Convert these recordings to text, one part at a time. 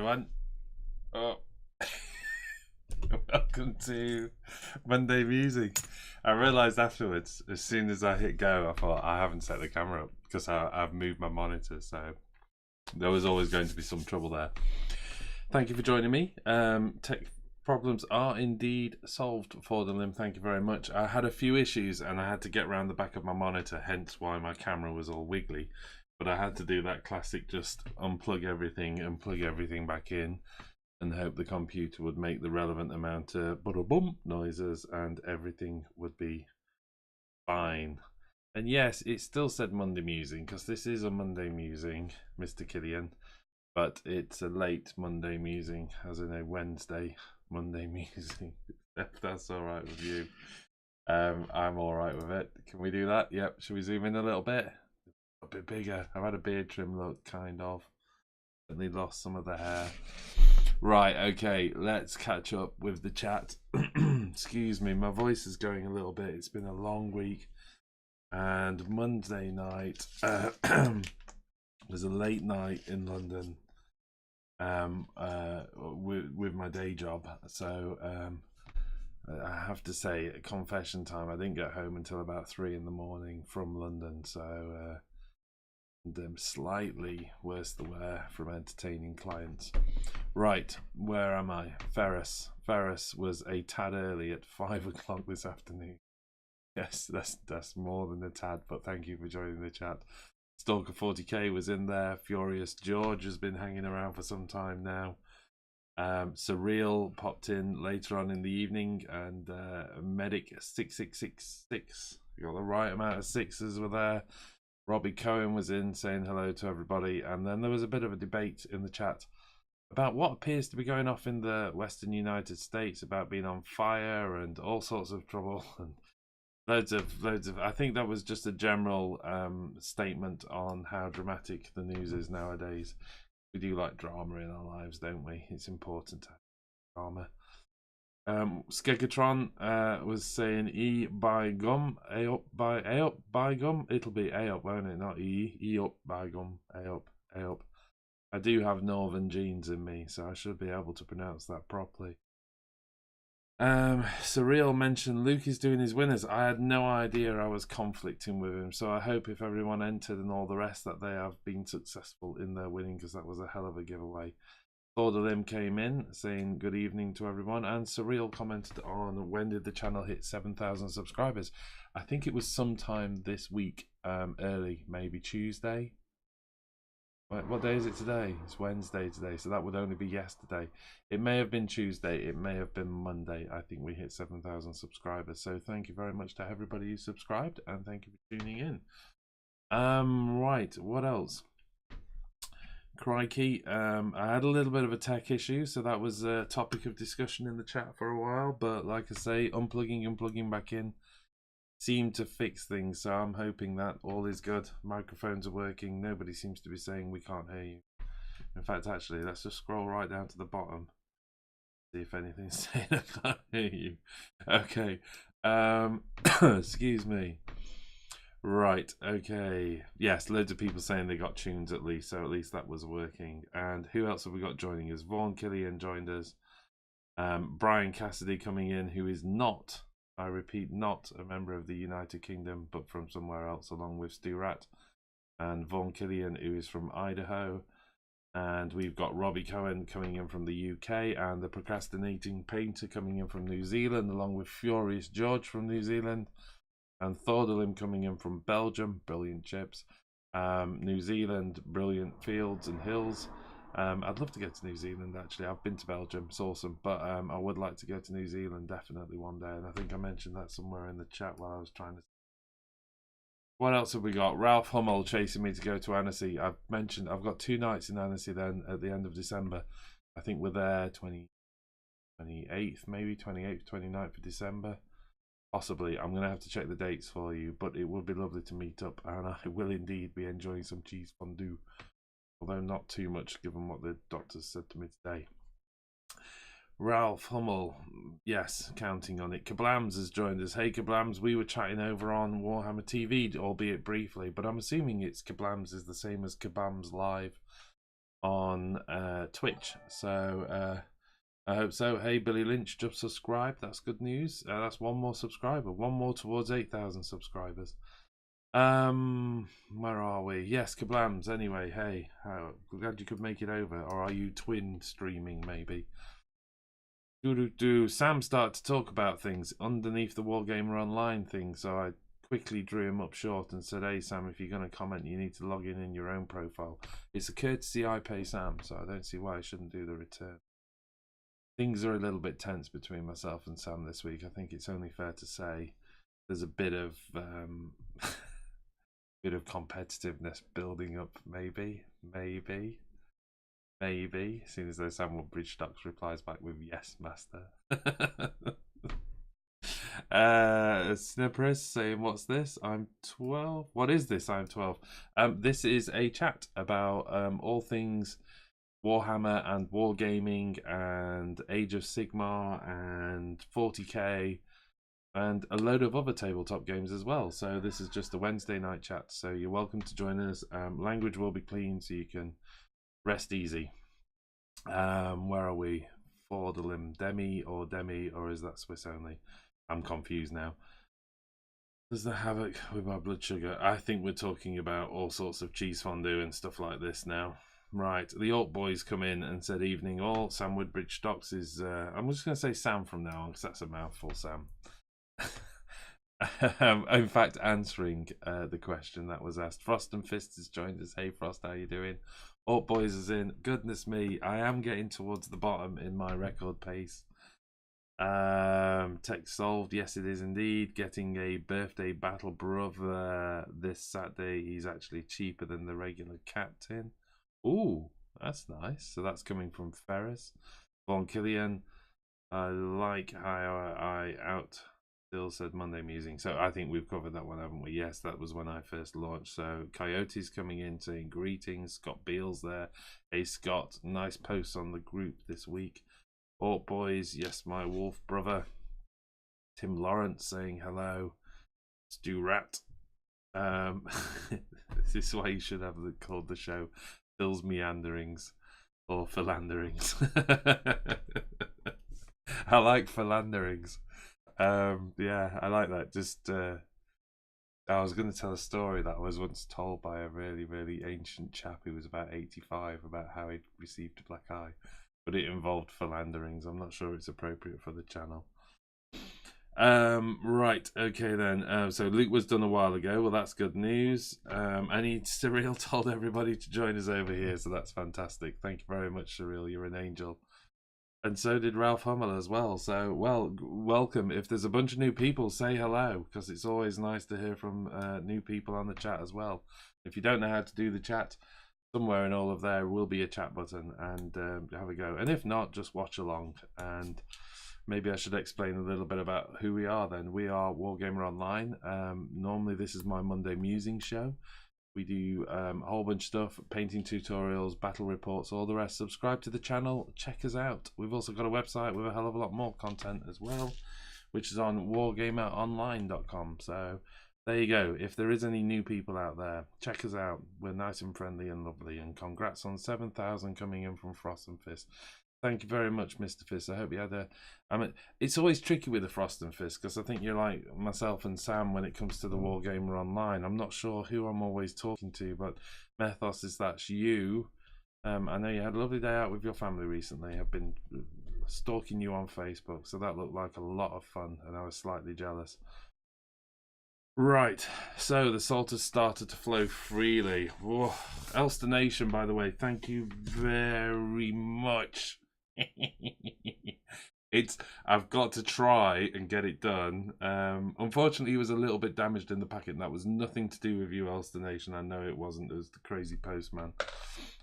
everyone. Oh, welcome to Monday Musing. I realised afterwards, as soon as I hit go, I thought I haven't set the camera up because I've moved my monitor, so there was always going to be some trouble there. Thank you for joining me. Tech problems are indeed solved for the limb. Thank you very much. I had a few issues and I had to get around the back of my monitor, hence why my camera was all wiggly. But I had to do that classic just unplug everything and plug everything back in and hope the computer would make the relevant amount of bum noises and everything would be fine. And yes, it still said Monday Musing because this is a Monday Musing, Mr. Killian, but it's a late Monday Musing, as in a Wednesday Monday Musing. If that's all right with you. I'm all right with it. Can we do that? Yep. Should we zoom in a little bit? A bit bigger. I've had a beard trim look, kind of. Certainly lost some of the hair. Right, okay, let's catch up with the chat. Excuse me, my voice is going a little bit. It's been a long week. And Monday night was a late night in London with my day job. So I have to say, at confession time, I didn't get home until about 3 in the morning from London. So slightly worse the wear from entertaining clients. Right, where am I? Ferris was a tad early at 5 o'clock this afternoon. Yes, that's more than a tad, but thank you for joining the chat. Stalker 40k was in there. Furious George has been hanging around for some time now. Surreal popped in later on in the evening, and Medic 6666. You got the right amount of sixes were there. Robbie Cohen was in saying hello to everybody, and then there was a bit of a debate in the chat about what appears to be going off in the Western United States about being on fire and all sorts of trouble and loads of I think that was just a general statement on how dramatic the news is nowadays. We do like drama in our lives, don't we? It's important to have drama. Skegatron was saying E by gum, A up by gum. It'll be A up, won't it? Not E up by gum, A up. I do have northern genes in me, so I should be able to pronounce that properly. Surreal mentioned Luke is doing his winners. I had no idea I was conflicting with him, so I hope if everyone entered and all the rest that they have been successful in their winning, because that was a hell of a giveaway. Thor the Limb came in saying good evening to everyone, and Surreal commented on when did the channel hit 7,000 subscribers. I think it was sometime this week, early, maybe Tuesday. What day is it today? It's Wednesday today, so that would only be yesterday. It may have been Tuesday, it may have been Monday. I think we hit 7,000 subscribers, so thank you very much to everybody who subscribed, and thank you for tuning in. Right, what else? Crikey, I had a little bit of a tech issue, so that was a topic of discussion in the chat for a while, but like I say, unplugging and plugging back in seemed to fix things, so I'm hoping that all is good. Microphones are working, nobody seems to be saying we can't hear you. In fact, actually, let's just scroll right down to the bottom, see if anything's saying I can't hear you. Okay, excuse me. Right, okay. Yes, loads of people saying they got tunes at least, so at least that was working. And who else have we got joining us? Vaughan Killian joined us. Brian Cassidy coming in, who is not, I repeat, not a member of the United Kingdom, but from somewhere else, along with Stu Rat. And Vaughan Killian, who is from Idaho. And we've got Robbie Cohen coming in from the UK, and the Procrastinating Painter coming in from New Zealand, along with Furious George from New Zealand. And Thordalim coming in from Belgium, brilliant chips. New Zealand, brilliant fields and hills. I'd love to go to New Zealand, actually. I've been to Belgium, it's awesome. But I would like to go to New Zealand definitely one day. And I think I mentioned that somewhere in the chat while I was trying to... What else have we got? Ralph Hummel chasing me to go to Annecy. I've mentioned I've got 2 nights in Annecy then at the end of December. I think we're there 28th, maybe 28th, 29th of December. Possibly. I'm going to have to check the dates for you, but it would be lovely to meet up, and I will indeed be enjoying some cheese fondue, although not too much given what the doctors said to me today. Ralph Hummel, yes, counting on it. Kablams has joined us. Hey Kablams, we were chatting over on Warhammer TV, albeit briefly, but I'm assuming it's Kablams is the same as Kabams Live on Twitch. So I hope so. Hey, Billy Lynch just subscribed. That's good news. That's one more subscriber. One more towards 8,000 subscribers. Where are we? Yes, kablams. Anyway, hey, glad you could make it over. Or are you twin streaming maybe? Sam started to talk about things underneath the Wargamer Online thing, so I quickly drew him up short and said, hey Sam, if you're going to comment, you need to log in your own profile. It's a courtesy I pay Sam, so I don't see why I shouldn't do the return. Things are a little bit tense between myself and Sam this week. I think it's only fair to say there's a bit of bit of competitiveness building up, maybe. Seeing as though Samuel Bridgestocks replies back with yes, master. Snipperus saying, what's this? I'm 12. What is this? I'm 12. This is a chat about all things Warhammer and Wargaming and Age of Sigmar and 40k and a load of other tabletop games as well. So this is just a Wednesday night chat, so you're welcome to join us. Language will be clean so you can rest easy. Where are we? Fordelim, Demi, or is that Swiss only? I'm confused now. Does that havoc with my blood sugar? I think we're talking about all sorts of cheese fondue and stuff like this now. Right, the Alt Boys come in and said evening all. Sam Woodbridge Stocks is, I'm just going to say Sam from now on because that's a mouthful, Sam. In fact, answering the question that was asked. Frost and Fist has joined us. Hey Frost, how you doing? Alt Boys is in. Goodness me, I am getting towards the bottom in my record pace. Tech solved. Yes, it is indeed. Getting a birthday battle brother this Saturday. He's actually cheaper than the regular captain. Ooh, that's nice. So that's coming from Ferris. Von Killian. I like how I out still said Monday Musing. So I think we've covered that one, haven't we? Yes, that was when I first launched. So Coyote's coming in saying greetings. Scott Beale's there. Hey Scott, nice posts on the group this week. Alt Boys, yes, my wolf brother. Tim Lawrence saying hello. Stu Rat. This is why you should have called the show Phil's Meanderings or Philanderings. I like philanderings. Yeah, I like that. Just I was going to tell a story that I was once told by a really, really ancient chap who was about 85 about how he'd received a black eye, but it involved philanderings. I'm not sure it's appropriate for the channel. Right, okay then. So Luke was done a while ago. Well, that's good news. And Cyril told everybody to join us over here, so that's fantastic. Thank you very much, Cyril. You're an angel. And so did Ralph Hummel as well. So, well, welcome. If there's a bunch of new people, say hello, because it's always nice to hear from new people on the chat as well. If you don't know how to do the chat, somewhere in all of there will be a chat button, and have a go. And if not, just watch along. And maybe I should explain a little bit about who we are then. We are Wargamer Online. Normally this is my Monday Musing show. We do a whole bunch of stuff, painting tutorials, battle reports, all the rest. Subscribe to the channel, check us out. We've also got a website with a hell of a lot more content as well, which is on wargameronline.com. So there you go. If there is any new people out there, check us out. We're nice and friendly and lovely. And congrats on 7,000 coming in from Frost and Fist. Thank you very much, Mr. Fist. I hope you had a... I mean, it's always tricky with the Frost and Fist because I think you're like myself and Sam when it comes to the Wargamer Online. I'm not sure who I'm always talking to, but Methos, is that's you. I know you had a lovely day out with your family recently. I've been stalking you on Facebook, so that looked like a lot of fun, and I was slightly jealous. Right, so the salt has started to flow freely. Whoa. Elster Nation, by the way, thank you very much. I've got to try and get it done. Unfortunately, it was a little bit damaged in the packet, and that was nothing to do with you, Elster Nation. I know it wasn't. It was the crazy postman.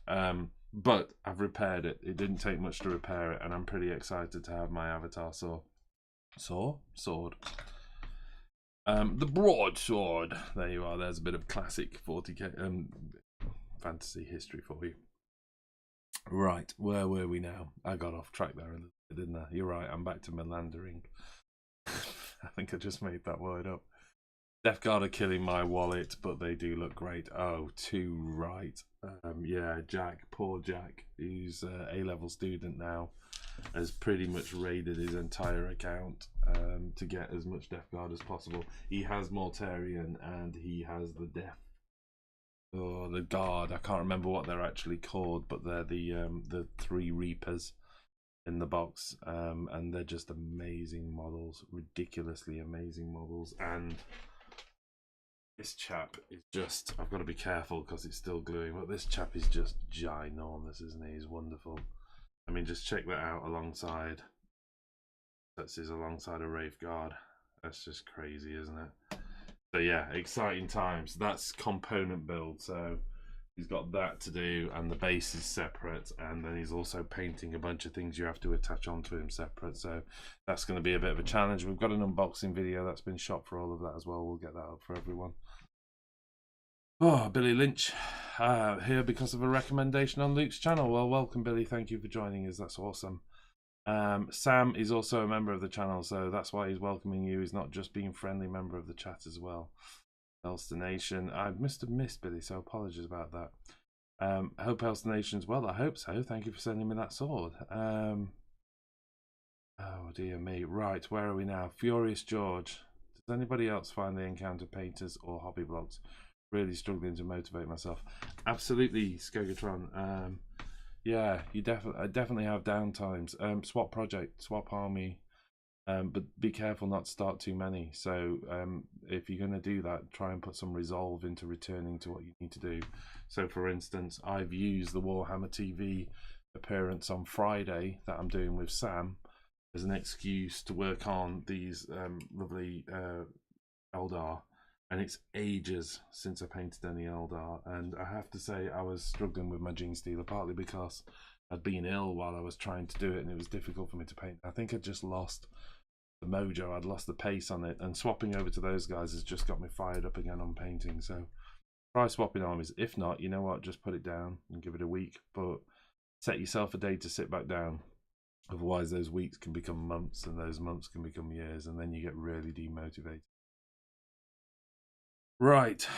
But I've repaired it. It didn't take much to repair it, and I'm pretty excited to have my avatar sword. The broadsword. There you are. There's a bit of classic 40k fantasy history for you. Right, where were we now? I got off track there, didn't I? You're right, I'm back to melandering. I think I just made that word up. Death Guard are killing my wallet, but they do look great. Oh, too right. Yeah, Jack, poor Jack, who's a A-level student now, has pretty much raided his entire account to get as much Death Guard as possible. He has Mortarion and he has the Death, or the Guard. I can't remember what they're actually called, but they're the 3 Reapers in the box, and they're just amazing models, ridiculously amazing models. And this chap is just, I've got to be careful because it's still gluing, but this chap is just ginormous, isn't he? He's wonderful. I mean, just check that out alongside, that's his alongside a Wraith Guard. That's just crazy, isn't it? So yeah, exciting times. That's component build, so he's got that to do, and the base is separate, and then he's also painting a bunch of things you have to attach onto him separate, so that's going to be a bit of a challenge. We've got an unboxing video that's been shot for all of that as well. We'll get that up for everyone. Oh, Billy Lynch, here because of a recommendation on Luke's channel. Well, welcome, Billy. Thank you for joining us. That's awesome. Sam is also a member of the channel, so that's why he's welcoming you. He's not just being friendly member of the chat as well. Elster Nation, I must have missed Billy, so apologies about that. I hope Elster Nation's well. I hope so. Thank you for sending me that sword. Oh dear me. Right, where are we now? Furious George. Does anybody else find the encounter painters or hobby blogs really struggling to motivate myself? Absolutely, Skogatron. Yeah, you definitely have down times. Swap project, swap army, but be careful not to start too many. So if you're going to do that, try and put some resolve into returning to what you need to do. So for instance, I've used the Warhammer TV appearance on Friday that I'm doing with Sam as an excuse to work on these lovely Eldar. And it's ages since I painted any Eldar, and I have to say I was struggling with my Genestealer, partly because I'd been ill while I was trying to do it and it was difficult for me to paint. I think I'd just lost the mojo, I'd lost the pace on it, and swapping over to those guys has just got me fired up again on painting. So try swapping armies. If not, you know what, just put it down and give it a week, but set yourself a day to sit back down. Otherwise those weeks can become months and those months can become years, and then you get really demotivated. Right.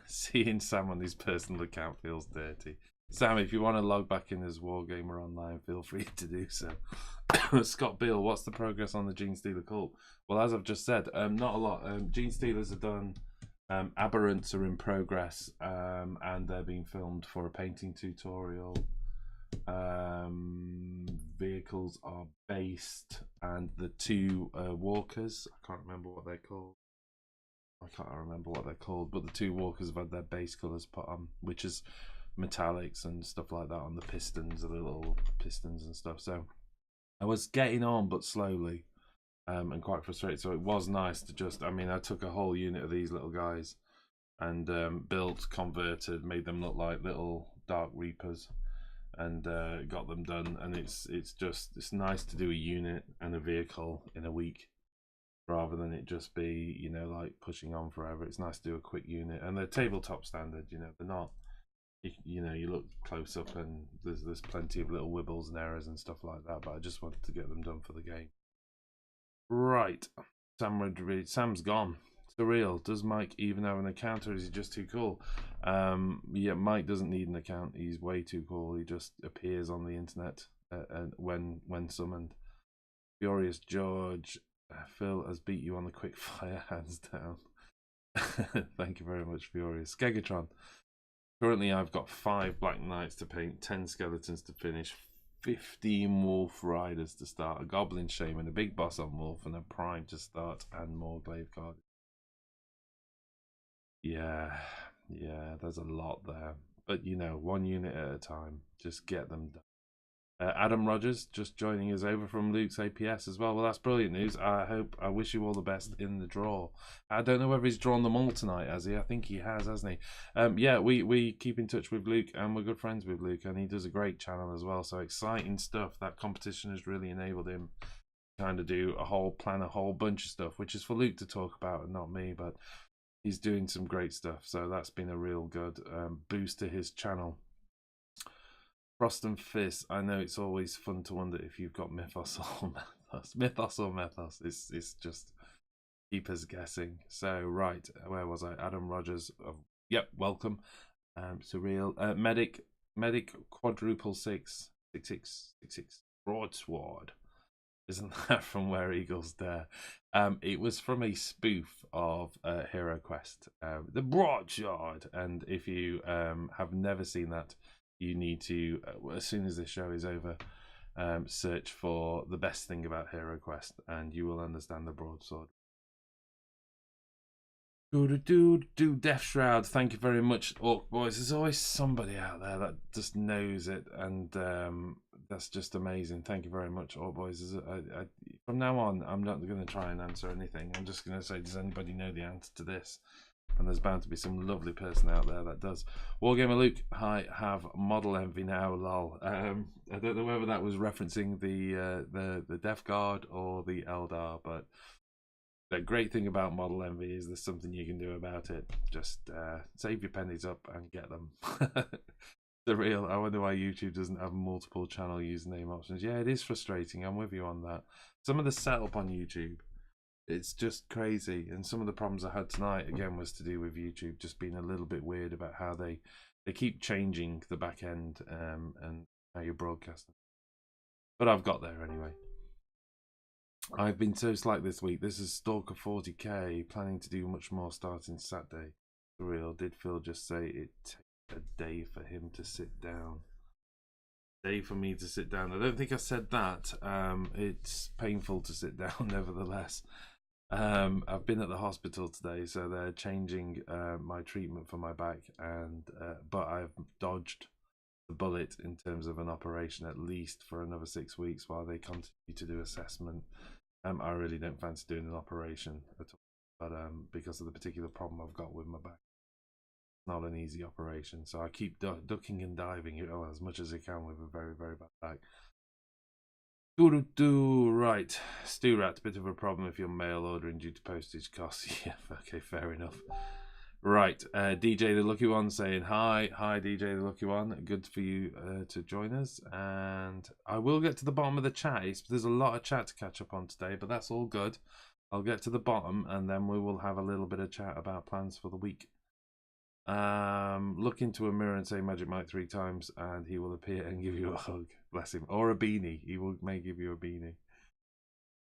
Seeing Sam on his personal account feels dirty. Sam, if you want to log back in as Wargamer Online, feel free to do so. Scott Beale, what's the progress on the Genestealer cult? Well, as I've just said, not a lot. Genestealers are done. Aberrants are in progress, and they're being filmed for a painting tutorial. Vehicles are based, and the 2 walkers, I can't remember what they're called. But the 2 walkers have had their base colours put on, which is metallics and stuff like that on the pistons, the little pistons and stuff. So I was getting on, but slowly, and quite frustrated. So it was nice to just, I mean, I took a whole unit of these little guys and built, converted, made them look like little Dark Reapers, and got them done. And it's nice to do a unit and a vehicle in a week, rather than it just be, you know, like pushing on forever. It's nice to do a quick unit, and they're tabletop standard, you know, they're not, you know, you look close up and there's plenty of little wibbles and errors and stuff like that, but I just wanted to get them done for the game. Right, Sam's gone. Surreal. Does Mike even have an account, or is he just too cool? Yeah, Mike doesn't need an account. He's way too cool. He just appears on the internet and when summoned. Furious George, Phil has beat you on the quick fire, hands down. Thank you very much, Furious. Skegatron. Currently, I've got 5 Black Knights to paint, 10 Skeletons to finish, 15 Wolf Riders to start, a Goblin Shaman, a big boss on Wolf, and a Prime to start, and more Glaive Guard. Yeah, there's a lot there. But, you know, 1 unit at a time. Just get them done. Adam Rogers just joining us over from Luke's APS as well. Well, that's brilliant news. I wish you all the best in the draw. I don't know whether he's drawn them all tonight, has he? I think he has, hasn't he? Yeah, we keep in touch with Luke, and we're good friends with Luke, and he does a great channel as well. So exciting stuff. That competition has really enabled him to kind of plan a whole bunch of stuff, which is for Luke to talk about and not me, but he's doing some great stuff. So that's been a real good boost to his channel. Frost and Fist, I know it's always fun to wonder if you've got Mythos or Methos. Mythos or Methos. It's just keep us guessing. So, right, where was I? Adam Rogers. Yep, welcome. Surreal. Medic quadruple 66666 broadsword. Isn't that from Where Eagles Dare? It was from a spoof of Hero Quest, the broadsword. And if you have never seen that, you need to, as soon as this show is over, search for the best thing about Hero Quest, and you will understand the broadsword. Do Death Shroud. Thank you very much, Orc Boys. There's always somebody out there that just knows it, and that's just amazing. Thank you very much, Orc Boys. From now on, I'm not going to try and answer anything. I'm just going to say, does anybody know the answer to this? And there's bound to be some lovely person out there that does. Wargamer Luke, I have model envy now, lol. I don't know whether that was referencing the Death Guard or the Eldar, but the great thing about model envy is there's something you can do about it. Just save your pennies up and get them. Surreal. I wonder why YouTube doesn't have multiple channel username options. Yeah, it is frustrating. I'm with you on that. Some of the setup on YouTube, it's just crazy. And some of the problems I had tonight, again, was to do with YouTube just being a little bit weird about how they keep changing the back end and how you're broadcasting. But I've got there anyway. I've been so slack this week. This is Stalker 40k, planning to do much more starting Saturday. For real, did Phil just say it takes a day for him to sit down? Day for me to sit down. I don't think I said that. It's painful to sit down, nevertheless. I've been at the hospital today, so they're changing my treatment for my back, and but I've dodged the bullet in terms of an operation at least for another 6 weeks while they continue to do assessment. I really don't fancy doing an operation at all, but because of the particular problem I've got with my back, it's not an easy operation, so I keep ducking and diving as much as I can with a very, very bad back. Right, Stu Rat, bit of a problem if you're mail ordering due to postage costs. Yeah, okay, fair enough. Right, DJ the Lucky One saying hi DJ the Lucky One, good for you to join us, and I will get to the bottom of the chat. There's a lot of chat to catch up on today, but that's all good. I'll get to the bottom and then we will have a little bit of chat about plans for the week. Look into a mirror and say Magic Mike 3 times and he will appear and give you a hug, bless him, or a beanie. He may give you a beanie.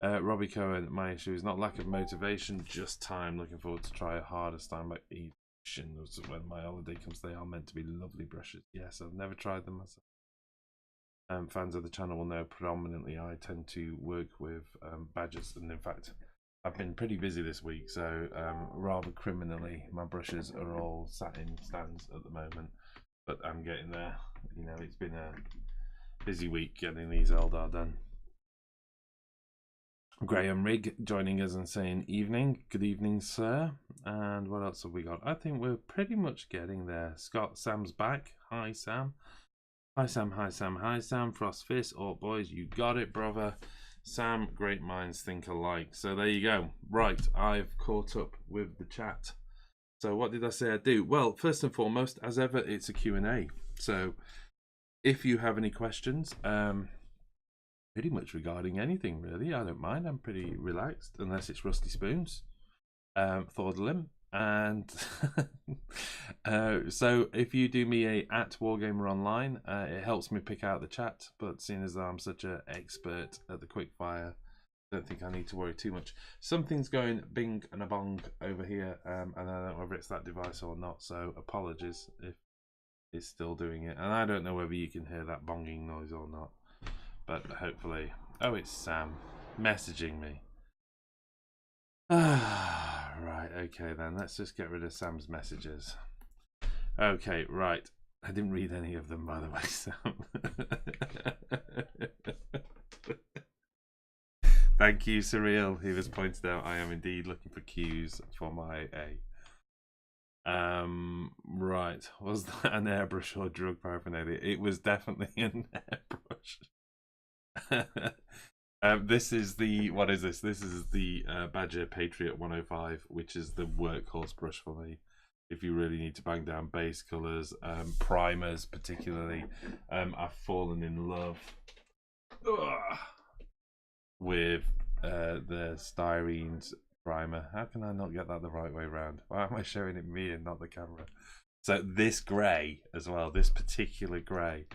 Robbie Cohen, my issue is not lack of motivation, just time. Looking forward to try it harder time by Edition. When my holiday comes, they are meant to be lovely brushes. Yes, I've never tried them myself. Fans of the channel will know predominantly I tend to work with badges, and in fact I've been pretty busy this week, so rather criminally my brushes are all sat in stands at the moment, but I'm getting there. You know, it's been a busy week getting these Eldar done. Graham Rigg joining us and saying evening. Good evening, sir. And what else have we got? I think we're pretty much getting there. Scott, Sam's back. Hi, Sam. Hi, Sam. Hi, Sam. Hi, Sam. Frost Fist. Oh, boys, you got it, brother. Sam, great minds think alike. So there you go. Right, I've caught up with the chat. So what did I say I'd do? Well, first and foremost, as ever, it's a Q&A. So if you have any questions, pretty much regarding anything really, I don't mind. I'm pretty relaxed unless it's Rusty Spoons, Thordalim, and so if you do me a @Wargamer Online, it helps me pick out the chat. But seeing as though I'm such an expert at the quickfire, I don't think I need to worry too much. Something's going bing and a bong over here, and I don't know whether it's that device or not. So apologies if it's still doing it, and I don't know whether you can hear that bonging noise or not. But hopefully... Oh, it's Sam messaging me. Right, okay then. Let's just get rid of Sam's messages. Okay, right. I didn't read any of them, by the way, Sam. Thank you, Surreal. He was pointed out I am indeed looking for cues for my A. Right. Was that an airbrush or drug paraphernalia? It was definitely an airbrush. This is the, what is this? This is the Badger Patriot 105, which is the workhorse brush for me. If you really need to bang down base colours, primers particularly, I've fallen in love with the Styrene's primer. How can I not get that the right way round? Why am I showing it me and not the camera? So this grey as well, this particular grey,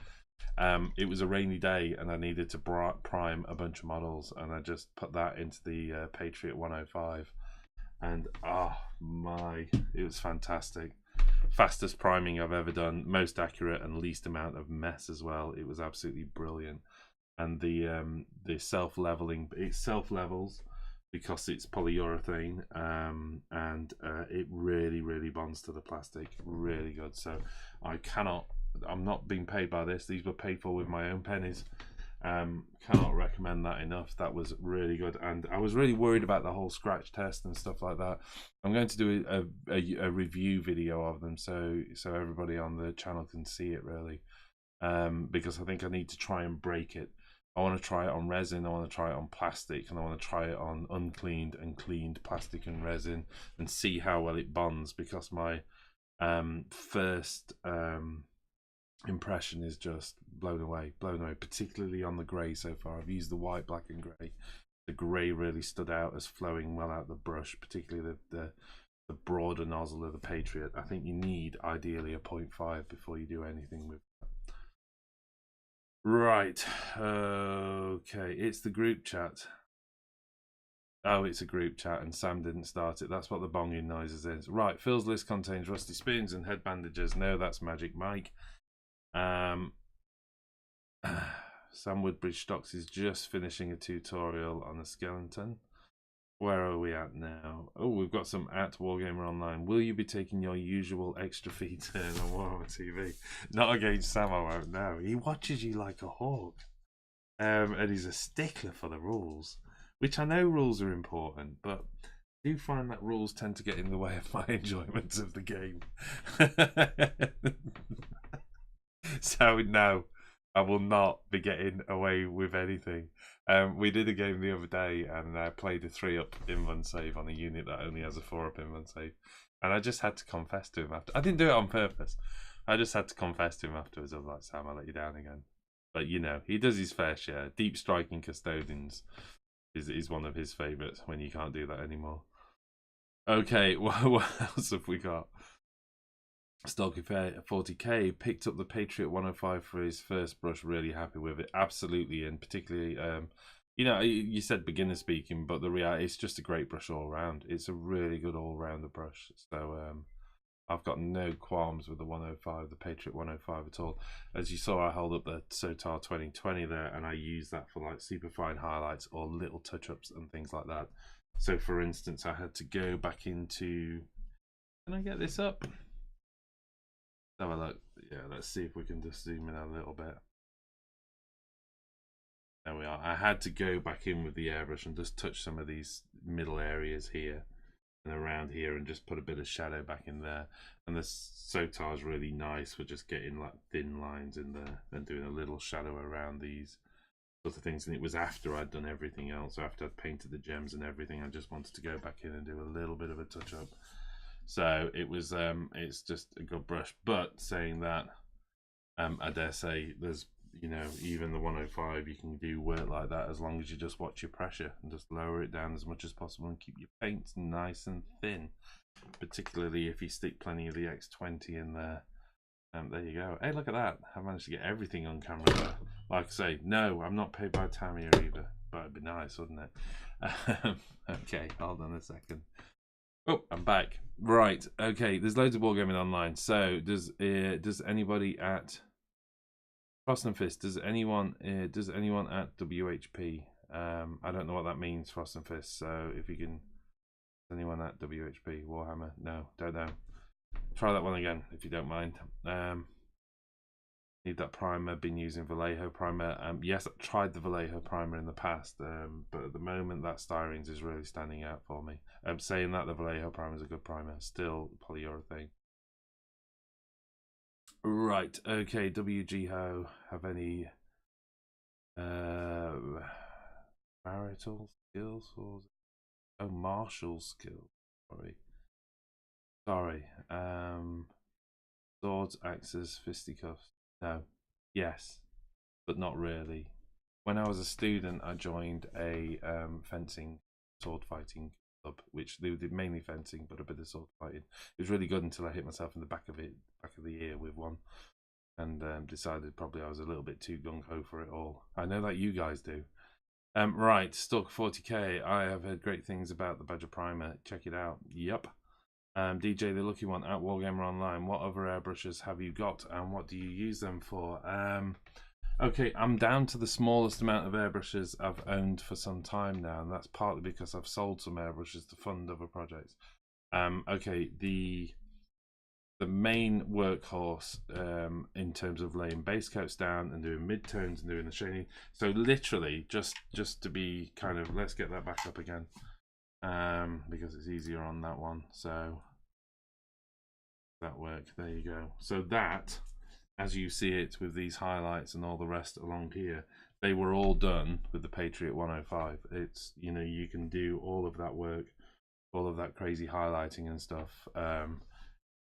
it was a rainy day and I needed to prime a bunch of models, and I just put that into the Patriot 105, and oh my, it was fantastic. Fastest priming I've ever done, most accurate and least amount of mess as well. It was absolutely brilliant. And the self-leveling, it self-levels because it's polyurethane, and it really bonds to the plastic, really good. So I'm not being paid by this, these were paid for with my own pennies. Cannot recommend that enough. That was really good, and I was really worried about the whole scratch test and stuff like that. I'm going to do a review video of them so everybody on the channel can see it, really, because I think I need to try and break it. I want to try it on resin, I want to try it on plastic, and I want to try it on uncleaned and cleaned plastic and resin and see how well it bonds, because my first impression is just blown away, particularly on the grey so far. I've used the white, black and grey. The grey really stood out as flowing well out the brush, particularly the broader nozzle of the Patriot. I think you need ideally a 0.5 before you do anything with that. Right, okay, it's the group chat. Oh, it's a group chat and Sam didn't start it. That's what the bonging noises is. Right, Phil's list contains rusty spoons and head bandages. No, that's Magic Mike. Sam Woodbridge Stocks is just finishing a tutorial on a skeleton. Where are we at now? Oh, we've got some at Wargamer Online. Will you be taking your usual extra fee turn on Warhammer TV? Not against Sam, I won't. No, he watches you like a hawk. And he's a stickler for the rules, which I know rules are important, but I do find that rules tend to get in the way of my enjoyment of the game. So no, I will not be getting away with anything. We did a game the other day and I played a 3-up invuln save on a unit that only has a 4-up invuln save, and I just had to confess to him after. I didn't do it on purpose. I just had to confess to him afterwards. I was like, Sam, I let you down again. But you know, he does his fair share. Deep striking custodians is one of his favourites when you can't do that anymore. Okay, what else have we got? Stalker 40k picked up the Patriot 105 for his first brush. Really happy with it, absolutely, and particularly, you know, you said beginner speaking, but the reality, it's just a great brush all around. It's a really good all-rounder brush. So I've got no qualms with the 105, the Patriot 105 at all. As you saw, I held up the Sotar 2020 there, and I use that for like super fine highlights or little touch-ups and things like that. So for instance, I had to go back into, can I get this up? Have a look. Yeah, let's see if we can just zoom in a little bit. There we are. I had to go back in with the airbrush and just touch some of these middle areas here and around here and just put a bit of shadow back in there. And the Sotar is really nice for just getting like thin lines in there and doing a little shadow around these sort of things. And it was after I'd done everything else. So after I'd painted the gems and everything, I just wanted to go back in and do a little bit of a touch up. So it was, it's just a good brush. But saying that, I dare say there's, you know, even the 105, you can do work like that as long as you just watch your pressure and just lower it down as much as possible and keep your paints nice and thin. Particularly if you stick plenty of the X20 in there. There you go. Hey, look at that. I managed to get everything on camera there. Like I say, no, I'm not paid by Tamiya either, but it'd be nice, wouldn't it? Okay, hold on a second. Oh, I'm back. Right. Okay. There's loads of wargaming online. So does anybody at Frost and Fist? Does anyone at WHP? I don't know what that means, Frost and Fist. So if you can, anyone at WHP Warhammer? No, don't know. Try that one again if you don't mind. Need that primer. Been using Vallejo primer. Yes, I've tried the Vallejo primer in the past, but at the moment that Styrene's is really standing out for me. Saying that the Vallejo primer is a good primer, still polyurethane. Right, okay, WG Ho, have any marital skills or martial skills? Sorry. Swords, axes, fisticuffs. No. Yes, but not really. When I was a student, I joined a fencing sword fighting club, which they did mainly fencing, but a bit of sword fighting. It was really good until I hit myself in the back of the ear with one, and decided probably I was a little bit too gung-ho for it all. I know that you guys do. Right, Stalker 40k. I have heard great things about the Badger Primer. Check it out. Yup. DJ the Lucky One at Wargamer Online. What other airbrushes have you got, and what do you use them for? Okay, I'm down to the smallest amount of airbrushes I've owned for some time now, and that's partly because I've sold some airbrushes to fund other projects. Okay, the main workhorse in terms of laying base coats down and doing midtones and doing the shading. So literally, just to be kind of, let's get that back up again, because it's easier on that one. So that work. There you go. So that, as you see it with these highlights and all the rest along here, they were all done with the Patriot 105. It's, you know, you can do all of that work, all of that crazy highlighting and stuff.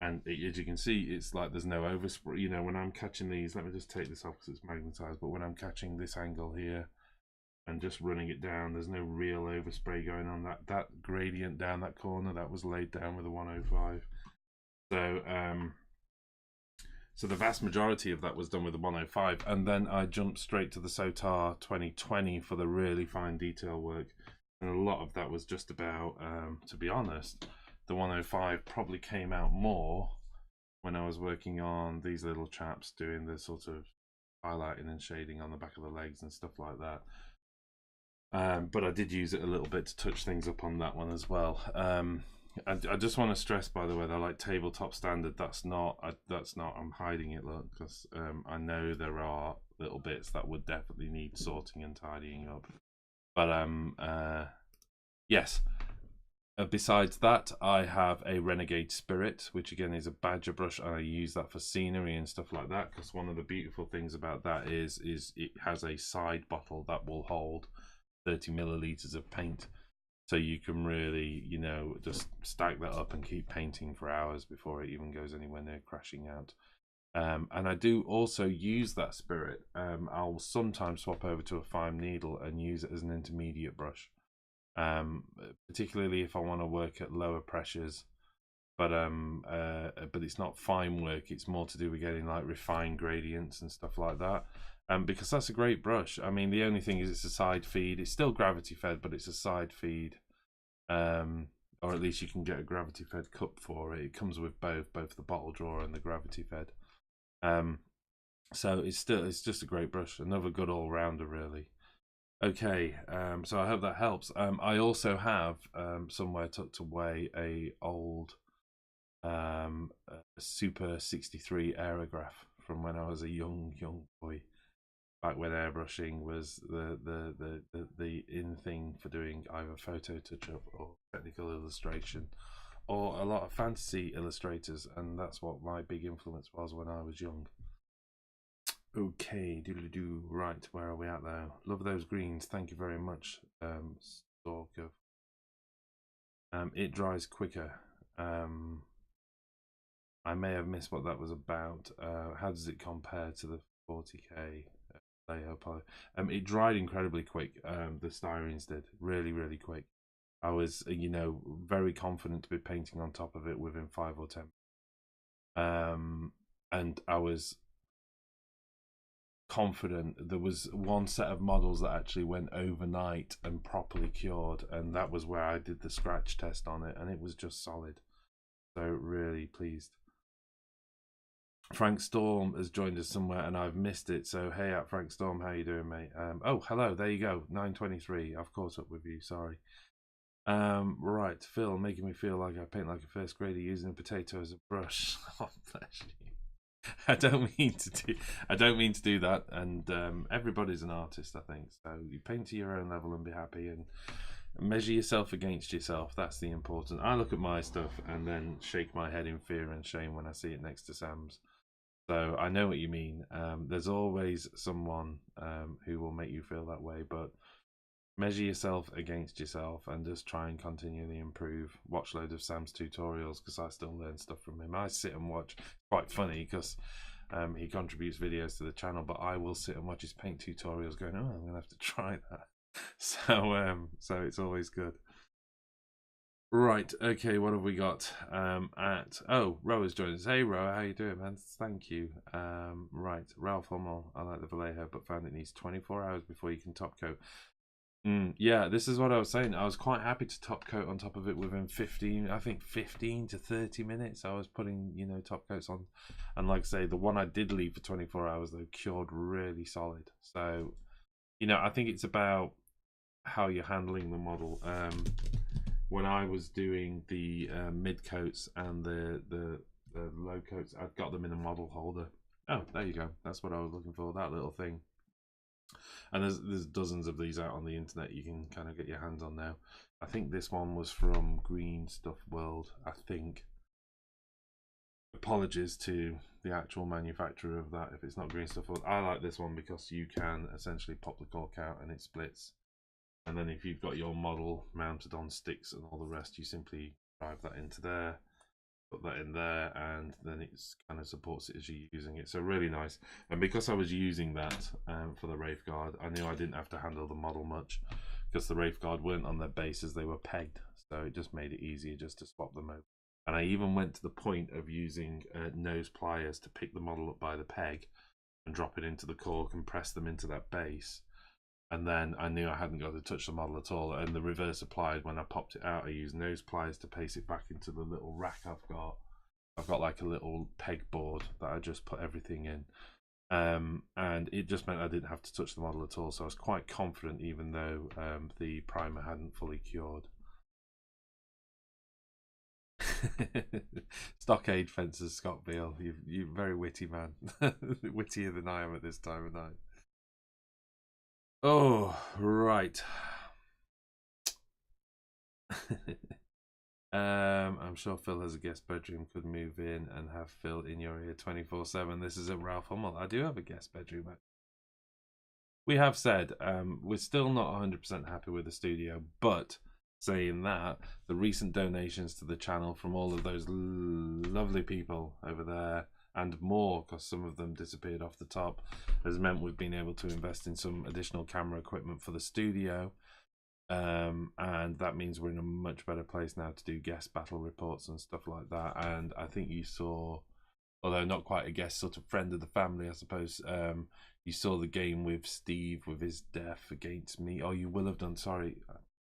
And as you can see, it's like there's no overspray. You know, when I'm catching these, let me just take this off because it's magnetized, but when I'm catching this angle here and just running it down, there's no real overspray going on. That gradient down that corner, that was laid down with a 105. So the vast majority of that was done with the 105, and then I jumped straight to the Sotar 2020 for the really fine detail work, and a lot of that was just about, to be honest, the 105 probably came out more when I was working on these little chaps, doing the sort of highlighting and shading on the back of the legs and stuff like that. But I did use it a little bit to touch things up on that one as well. I just want to stress, by the way, that like tabletop standard, that's not, I'm hiding it, look, because I know there are little bits that would definitely need sorting and tidying up. But yes. Besides that, I have a Renegade Spirit, which again is a Badger brush, and I use that for scenery and stuff like that, because one of the beautiful things about that is it has a side bottle that will hold 30 milliliters of paint. So you can really, you know, just stack that up and keep painting for hours before it even goes anywhere near crashing out. And I do also use that Spirit. I'll sometimes swap over to a fine needle and use it as an intermediate brush. Particularly if I want to work at lower pressures, but it's not fine work, it's more to do with getting like refined gradients and stuff like that, because that's a great brush. I mean, the only thing is it's a side feed. It's still gravity fed, but it's a side feed, or at least you can get a gravity fed cup for it. It comes with both the bottle drawer and the gravity fed, so it's just a great brush, another good all-rounder really. Okay, so I hope that helps. I also have somewhere tucked away a old Super 63 aerograph from when I was a young boy, back when airbrushing was the in thing for doing either photo touch-up or technical illustration, or a lot of fantasy illustrators, and that's what my big influence was when I was young. Okay, doodly-doo. Right, where are we at though? Love those greens, thank you very much, Stalker. It dries quicker. I may have missed what that was about. How does it compare to the 40k layer? It dried incredibly quick. The styrenes did really quick. I was, you know, very confident to be painting on top of it within 5 or 10. And I was confident. There was one set of models that actually went overnight and properly cured, and that was where I did the scratch test on it, and it was just solid. So really pleased. Frank Storm has joined us somewhere and I've missed it, so hey at Frank Storm, how you doing, mate? Oh, hello, there you go, 9:23. I've caught up with you, sorry. Right, Phil, making me feel like I paint like a first grader using a potato as a brush. Oh, bless you. I don't mean to do that, and everybody's an artist, I think, so you paint to your own level and be happy, and measure yourself against yourself. That's the important. I look at my stuff and then shake my head in fear and shame when I see it next to Sam's. So I know what you mean. There's always someone who will make you feel that way, but measure yourself against yourself and just try and continually improve. Watch loads of Sam's tutorials, because I still learn stuff from him. I sit and watch. Quite funny because he contributes videos to the channel, but I will sit and watch his paint tutorials going, oh, I'm gonna have to try that. So it's always good. Right, okay, what have we got? Roa's joined us. Hey Roa, how you doing, man? Thank you. Right, Ralph Hummel, I like the Vallejo, but found it needs 24 hours before you can top coat. Yeah, this is what I was saying. I was quite happy to top coat on top of it within 15 to 30 minutes. I was putting, top coats on. And like I say, the one I did leave for 24 hours, though, cured really solid. So, I think it's about how you're handling the model. When I was doing the mid coats and the low coats, I've got them in a model holder. Oh, there you go. That's what I was looking for. That little thing. And there's dozens of these out on the internet you can kind of get your hands on now. I think this one was from Green Stuff World. I think. Apologies to the actual manufacturer of that if it's not Green Stuff World. I like this one because you can essentially pop the cork out and it splits. And then if you've got your model mounted on sticks and all the rest, you simply drive that into there, put that in there, and then it kind of supports it as you're using it. So really nice. And because I was using that for the Wraith Guard, I knew I didn't have to handle the model much because the Wraith Guard weren't on their bases, they were pegged. So it just made it easier just to swap them over. And I even went to the point of using nose pliers to pick the model up by the peg and drop it into the cork and press them into that base. And then I knew I hadn't got to touch the model at all. And the reverse applied when I popped it out. I used nose pliers to paste it back into the little rack I've got. I've got like a little pegboard that I just put everything in. And it just meant I didn't have to touch the model at all. So I was quite confident even though the primer hadn't fully cured. Stockade fences, Scott Beale. You're very witty, man. Wittier than I am at this time of night. Oh, right. I'm sure Phil has a guest bedroom. Could move in and have Phil in your ear 24/7. This is a Ralph Hummel. I do have a guest bedroom. We have said we're still not 100% happy with the studio, but saying that, the recent donations to the channel from all of those lovely people over there and more, because some of them disappeared off the top, has meant we've been able to invest in some additional camera equipment for the studio. And that means we're in a much better place now to do guest battle reports and stuff like that. And I think you saw, although not quite a guest, sort of friend of the family, I suppose, you saw the game with Steve with his death against me. Oh, you will have done. Sorry,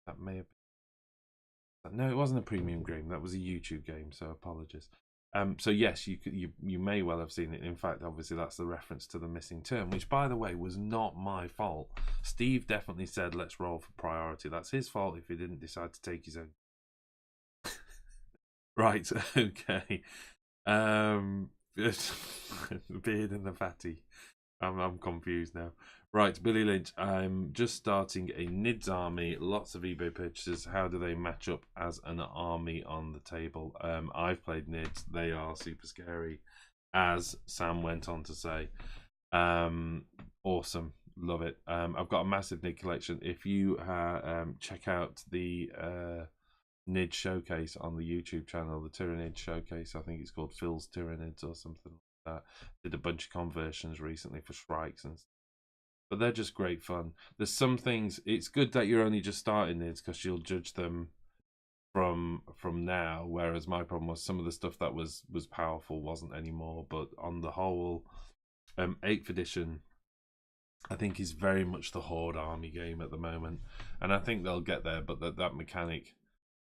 that may have been... No, it wasn't a premium game. That was a YouTube game. So apologies. So yes, you may well have seen it. In fact, obviously that's the reference to the missing turn, which by the way was not my fault. Steve definitely said let's roll for priority. That's his fault if he didn't decide to take his own. Right, okay. The beard and the fatty. I'm confused now. Right, Billy Lynch. I'm just starting a NIDS army. Lots of eBay purchases. How do they match up as an army on the table? I've played NIDS. They are super scary, as Sam went on to say. Awesome, love it. I've got a massive NID collection. If you check out the NID showcase on the YouTube channel, the Tyrannid showcase. I think it's called Phil's Tyrannids or something like that. Did a bunch of conversions recently for Shrikes and stuff. But they're just great fun. There's some things, it's good that you're only just starting NIDs because you'll judge them from now, whereas my problem was some of the stuff that was powerful wasn't anymore. But on the whole, 8th edition I think is very much the Horde army game at the moment, and I think they'll get there, but that mechanic,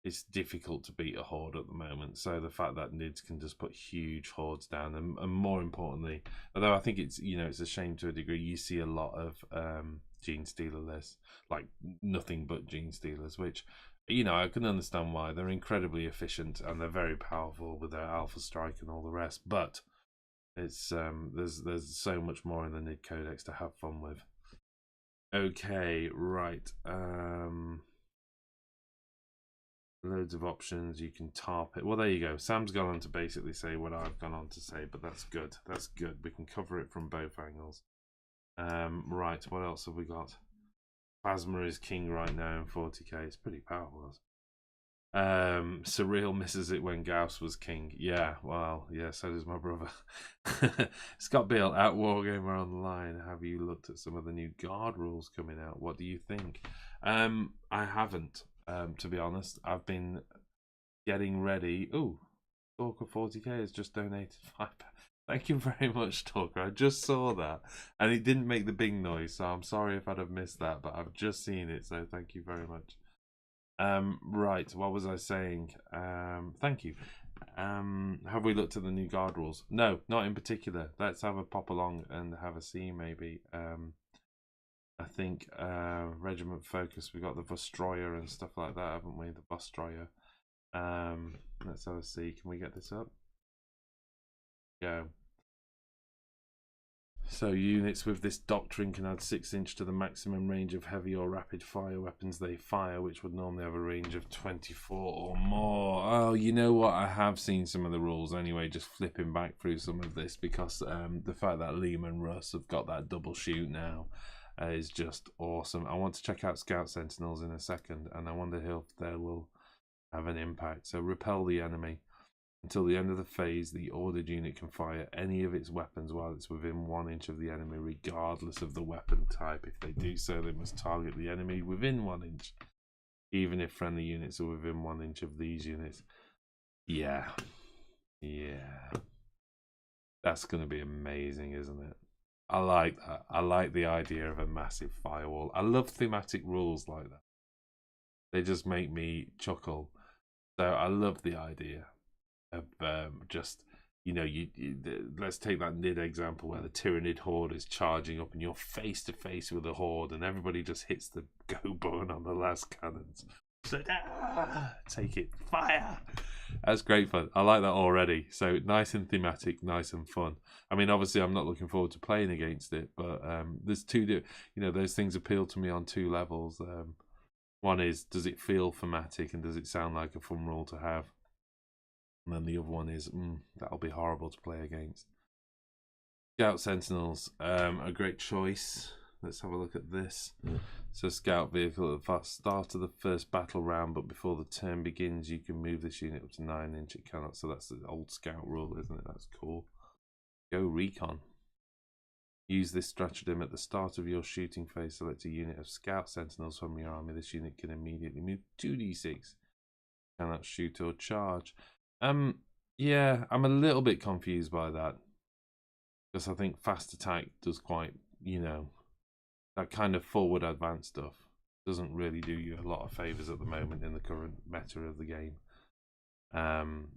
it's difficult to beat a Horde at the moment. So the fact that NIDS can just put huge hordes down, and more importantly, although I think it's it's a shame to a degree, you see a lot of Gene Stealer lists, like nothing but Gene Stealers, which I can understand why. They're incredibly efficient and they're very powerful with their Alpha Strike and all the rest, but it's there's so much more in the NID Codex to have fun with. Okay, right. Loads of options. You can tarp it. Well, there you go. Sam's gone on to basically say what I've gone on to say, but that's good. That's good. We can cover it from both angles. Right. What else have we got? Plasma is king right now in 40k. It's pretty powerful. Surreal misses it when Gauss was king. Yeah, well, yeah, so does my brother. Scott Beale at Wargamer Online. Have you looked at some of the new guard rules coming out? What do you think? I haven't, to be honest. I've been getting ready. Oh, Stalker 40k has just donated 5. Thank you very much, Stalker. I just saw that, and it didn't make the bing noise, so I'm sorry if I'd have missed that, but I've just seen it, so thank you very much. Right, what was I saying? Thank you. Have we looked at the new guard rules? No, not in particular. Let's have a pop along and have a see, maybe. I think regiment focus. We got the Vostroyer and stuff like that, haven't we? The Vostroyer. Let's have a see. Can we get this up? Go. So units with this doctrine can add 6" to the maximum range of heavy or rapid fire weapons they fire, which would normally have a range of 24 or more. Oh, you know what? I have seen some of the rules anyway, just flipping back through some of this, because the fact that Liam and Russ have got that double shoot now is just awesome. I want to check out Scout Sentinels in a second, and I wonder if they will have an impact. So repel the enemy. Until the end of the phase, the ordered unit can fire any of its weapons while it's within 1 inch of the enemy, regardless of the weapon type. If they do so, they must target the enemy within 1 inch, even if friendly units are within 1 inch of these units. Yeah. That's going to be amazing, isn't it? I like that. I like the idea of a massive firewall. I love thematic rules like that. They just make me chuckle. So I love the idea of just, you know, let's take that Nid example where the Tyrannid Horde is charging up and you're face to face with the Horde and everybody just hits the go button on the last cannons. So, take it, fire! That's great fun. I like that already. So nice and thematic, nice and fun. I mean, obviously, I'm not looking forward to playing against it, but there's two. Those things appeal to me on 2 levels. One is, does it feel thematic and does it sound like a fun rule to have? And then the other one is, that'll be horrible to play against. Scout Sentinels, a great choice. Let's have a look at this. So scout vehicle at the start of the first battle round, but before the turn begins, you can move this unit up to 9 inch. It cannot. So that's the old scout rule, isn't it? That's cool. Go recon. Use this stratagem at the start of your shooting phase. Select a unit of scout sentinels from your army. This unit can immediately move 2d6. Cannot shoot or charge. Yeah, I'm a little bit confused by that, because I think fast attack does quite, that kind of forward advance stuff doesn't really do you a lot of favors at the moment in the current meta of the game. And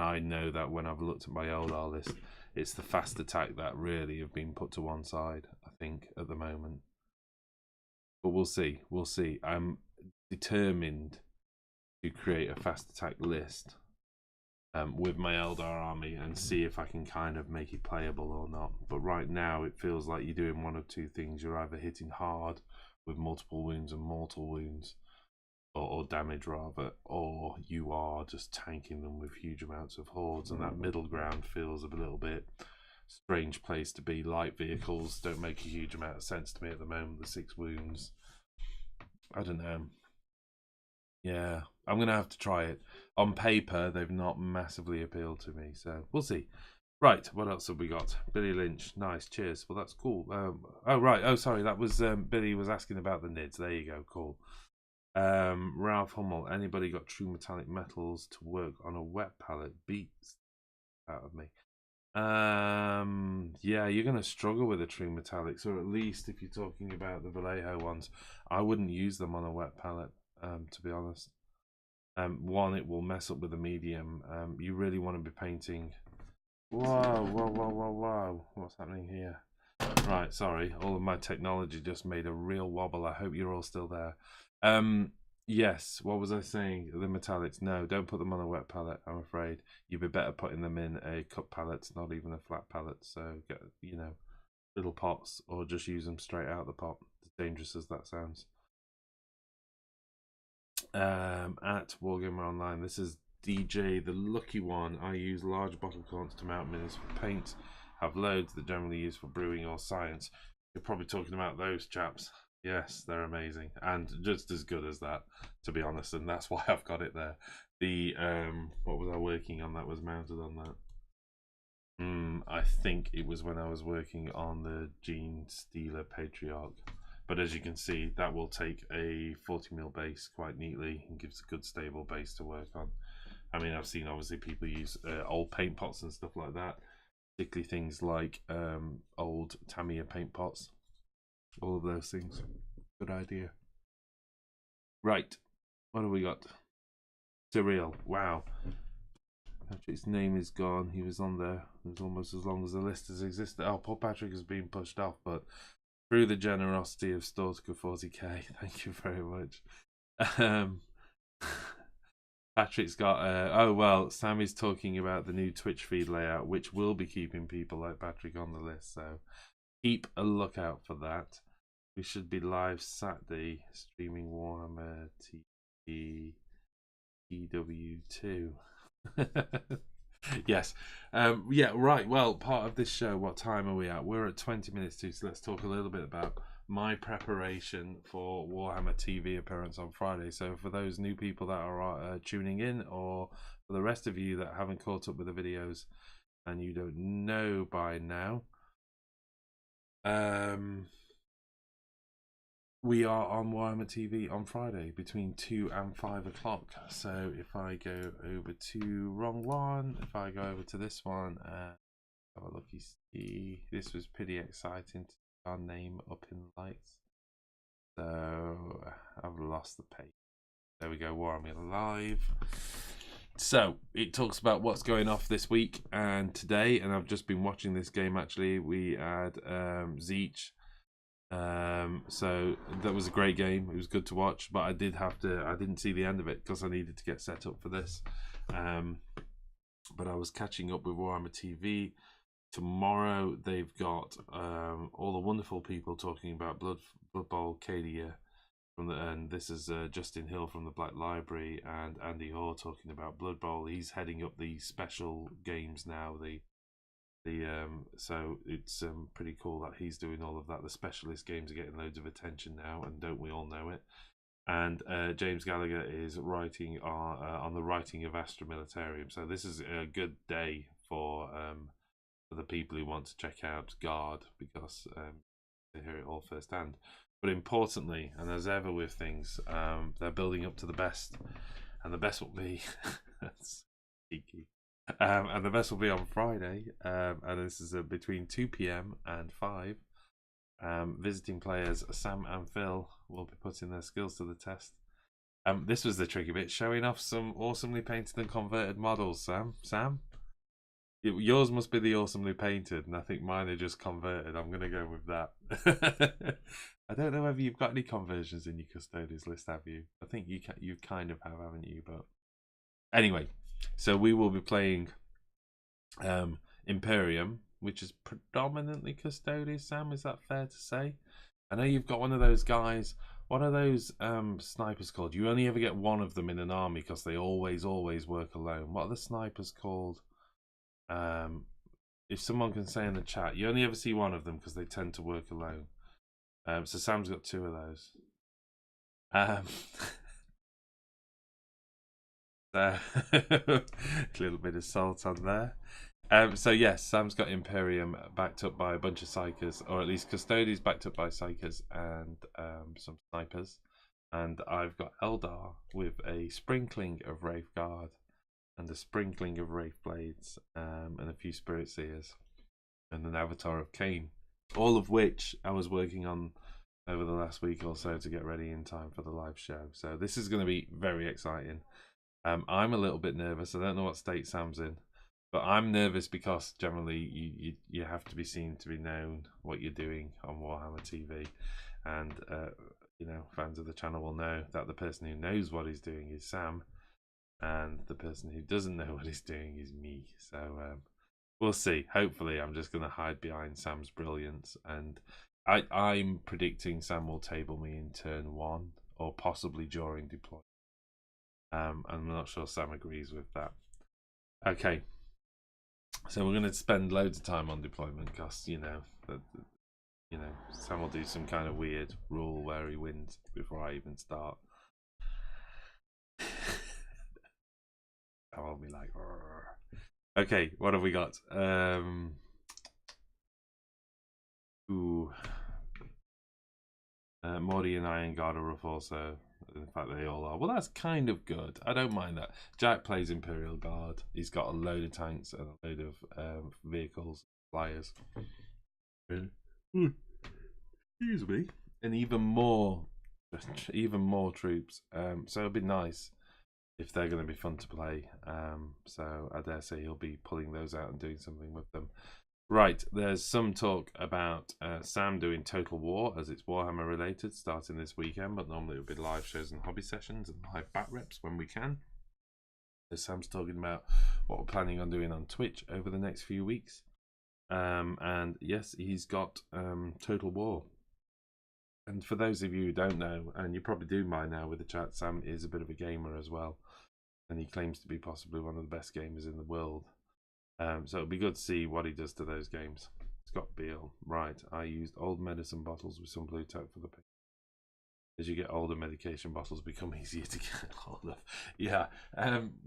I know that when I've looked at my Eldar list, it's the fast attack that really have been put to one side, I think, at the moment. But we'll see. I'm determined to create a fast attack list with my Eldar army and see if I can kind of make it playable or not. But right now it feels like you're doing one of 2 things. You're either hitting hard with multiple wounds and mortal wounds, or damage rather, or you are just tanking them with huge amounts of hordes, and that middle ground feels a little bit strange place to be. Light vehicles don't make a huge amount of sense to me at the moment. The 6 wounds, I don't know. Yeah, I'm going to have to try it. On paper, they've not massively appealed to me, so we'll see. Right, what else have we got? Billy Lynch, nice, cheers. Well, that's cool. Sorry, that was Billy was asking about the NIDs. There you go, cool. Ralph Hummel, anybody got true metallic metals to work on a wet palette? Beats out of me. Yeah, you're going to struggle with the true metallics, or at least if you're talking about the Vallejo ones, I wouldn't use them on a wet palette. To be honest, one, it will mess up with the medium. You really want to be painting. Whoa! What's happening here? Right, sorry, all of my technology just made a real wobble. I hope you're all still there. Yes, what was I saying? The metallics, no, don't put them on a wet palette, I'm afraid. You'd be better putting them in a cup palette, not even a flat palette. So get, little pots, or just use them straight out of the pot, as dangerous as that sounds. At Warhammer Online, this is DJ the Lucky One. I use large bottle corns to mount minis for paint. Have loads that generally used for brewing or science. You're probably talking about those chaps. Yes, they're amazing and just as good as that, to be honest, and that's why I've got it there. The what was I working on that was mounted on that? I think it was when I was working on the Gene Stealer Patriarch. But as you can see, that will take a 40mm base quite neatly and gives a good stable base to work on. I mean, I've seen obviously people use old paint pots and stuff like that, particularly things like old Tamiya paint pots. All of those things. Good idea. Right, what have we got? Surreal. Wow. Patrick's name is gone. He was on there. It was almost as long as the list has existed. Oh, poor Patrick has been pushed off, but through the generosity of Stortica 40k, thank you very much. Patrick's got oh well, Sammy's talking about the new Twitch feed layout, which will be keeping people like Patrick on the list, so keep a lookout for that. We should be live Saturday streaming Warhammer TV EW2. Yes. Yeah, right. Well, part of this show, what time are we at? We're at 20 minutes to, so let's talk a little bit about my preparation for Warhammer TV appearance on Friday. So for those new people that are tuning in, or for the rest of you that haven't caught up with the videos and you don't know by now, we are on Warhammer TV on Friday between 2 and 5 o'clock. So if I go over to wrong one, if I go over to this one, have a look, you see this was pretty exciting to see our name up in lights. So I've lost the page. There we go, Warhammer Live. So it talks about what's going off this week and today, and I've just been watching this game actually. We had Zeech. So that was a great game. It was good to watch, but I didn't see the end of it because I needed to get set up for this. But I was catching up with Warhammer TV. Tomorrow they've got all the wonderful people talking about Blood Bowl Cadia and this is Justin Hill from the Black Library and Andy Hoare talking about Blood Bowl. He's heading up the special games now. So it's pretty cool that he's doing all of that. The specialist games are getting loads of attention now, and don't we all know it? And James Gallagher is writing on the writing of Astra Militarum. So this is a good day for the people who want to check out Guard, because they hear it all firsthand. But importantly, and as ever with things, they're building up to the best, and the best will be that's cheeky. And the best will be on Friday, and this is between 2 p.m. and 5. Visiting players Sam and Phil will be putting their skills to the test. This was the tricky bit, showing off some awesomely painted and converted models. Sam, yours must be the awesomely painted, and I think mine are just converted. I'm going to go with that. I don't know whether you've got any conversions in your custodians list, have you? I think you kind of have, haven't you? But anyway, so we will be playing Imperium, which is predominantly custodians. Sam, is that fair to say? I know you've got one of those guys. What are those snipers called? You only ever get one of them in an army because they always work alone. What are the snipers called? If someone can say in the chat, you only ever see one of them because they tend to work alone. So Sam's got 2 of those. A little bit of salt on there. So yes, Sam's got Imperium backed up by a bunch of Psychers, or at least Custodians backed up by Psychers and some Snipers. And I've got Eldar with a sprinkling of Wraith Guard and a sprinkling of Wraith Blades, and a few Spirit Seers and an Avatar of Cain. All of which I was working on over the last week or so to get ready in time for the live show. So this is going to be very exciting. I'm a little bit nervous. I don't know what state Sam's in, but I'm nervous because generally you have to be seen to be known what you're doing on Warhammer TV, and you know, fans of the channel will know that the person who knows what he's doing is Sam, and the person who doesn't know what he's doing is me. So we'll see. Hopefully, I'm just going to hide behind Sam's brilliance, and I'm predicting Sam will table me in turn 1 or possibly during deployment. I'm not sure Sam agrees with that. Okay, so we're going to spend loads of time on deployment because Sam will do some kind of weird rule where he wins before I even start. I won't be like, "Rrr." Okay, what have we got? Ooh. Morty and Iron God are up also. In fact, they all are. Well, that's kind of good. I don't mind that. Jack plays Imperial Guard. He's got a load of tanks and a load of vehicles, flyers. Excuse me. And even more troops. So it'll be nice if they're going to be fun to play. So I dare say he'll be pulling those out and doing something with them. Right, there's some talk about Sam doing Total War, as it's Warhammer related, starting this weekend, but normally it would be live shows and hobby sessions and live bat reps when we can. So Sam's talking about what we're planning on doing on Twitch over the next few weeks. And yes, he's got Total War. And for those of you who don't know, and you probably do by now with the chat, Sam is a bit of a gamer as well. And he claims to be possibly one of the best gamers in the world. So it'll be good to see what he does to those games. Scott Beale, right. I used old medicine bottles with some blue tape for the pain. As you get older, medication bottles become easier to get hold of. Yeah,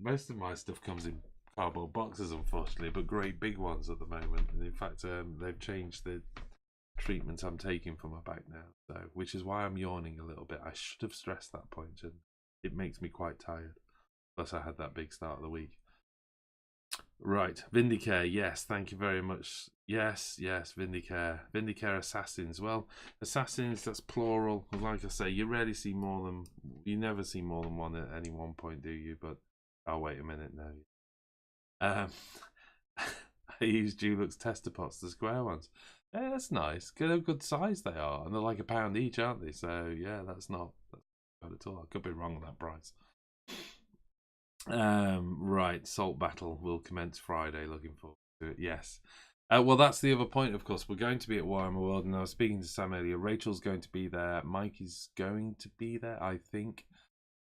most of my stuff comes in cardboard boxes, unfortunately, but great big ones at the moment. And in fact, they've changed the treatment I'm taking for my back now, so which is why I'm yawning a little bit. I should have stressed that point, and it makes me quite tired. Plus, I had that big start of the week. Right, Vindicare, yes, thank you very much. Yes, Vindicare. Vindicare Assassins. Well, Assassins, that's plural. Like I say, you never see more than one at any one point, do you? But, oh, wait a minute, no. I use Dulux tester pots, the square ones. Yeah, that's nice. Good size they are. And they're like £1 each, aren't they? So, yeah, that's not bad at all. I could be wrong on that price. Right, Salt Battle will commence Friday. Looking forward to it. Yes. Well, that's the other point, of course. We're going to be at Warhammer World, and I was speaking to Sam earlier. Rachel's going to be there. Mike is going to be there, I think.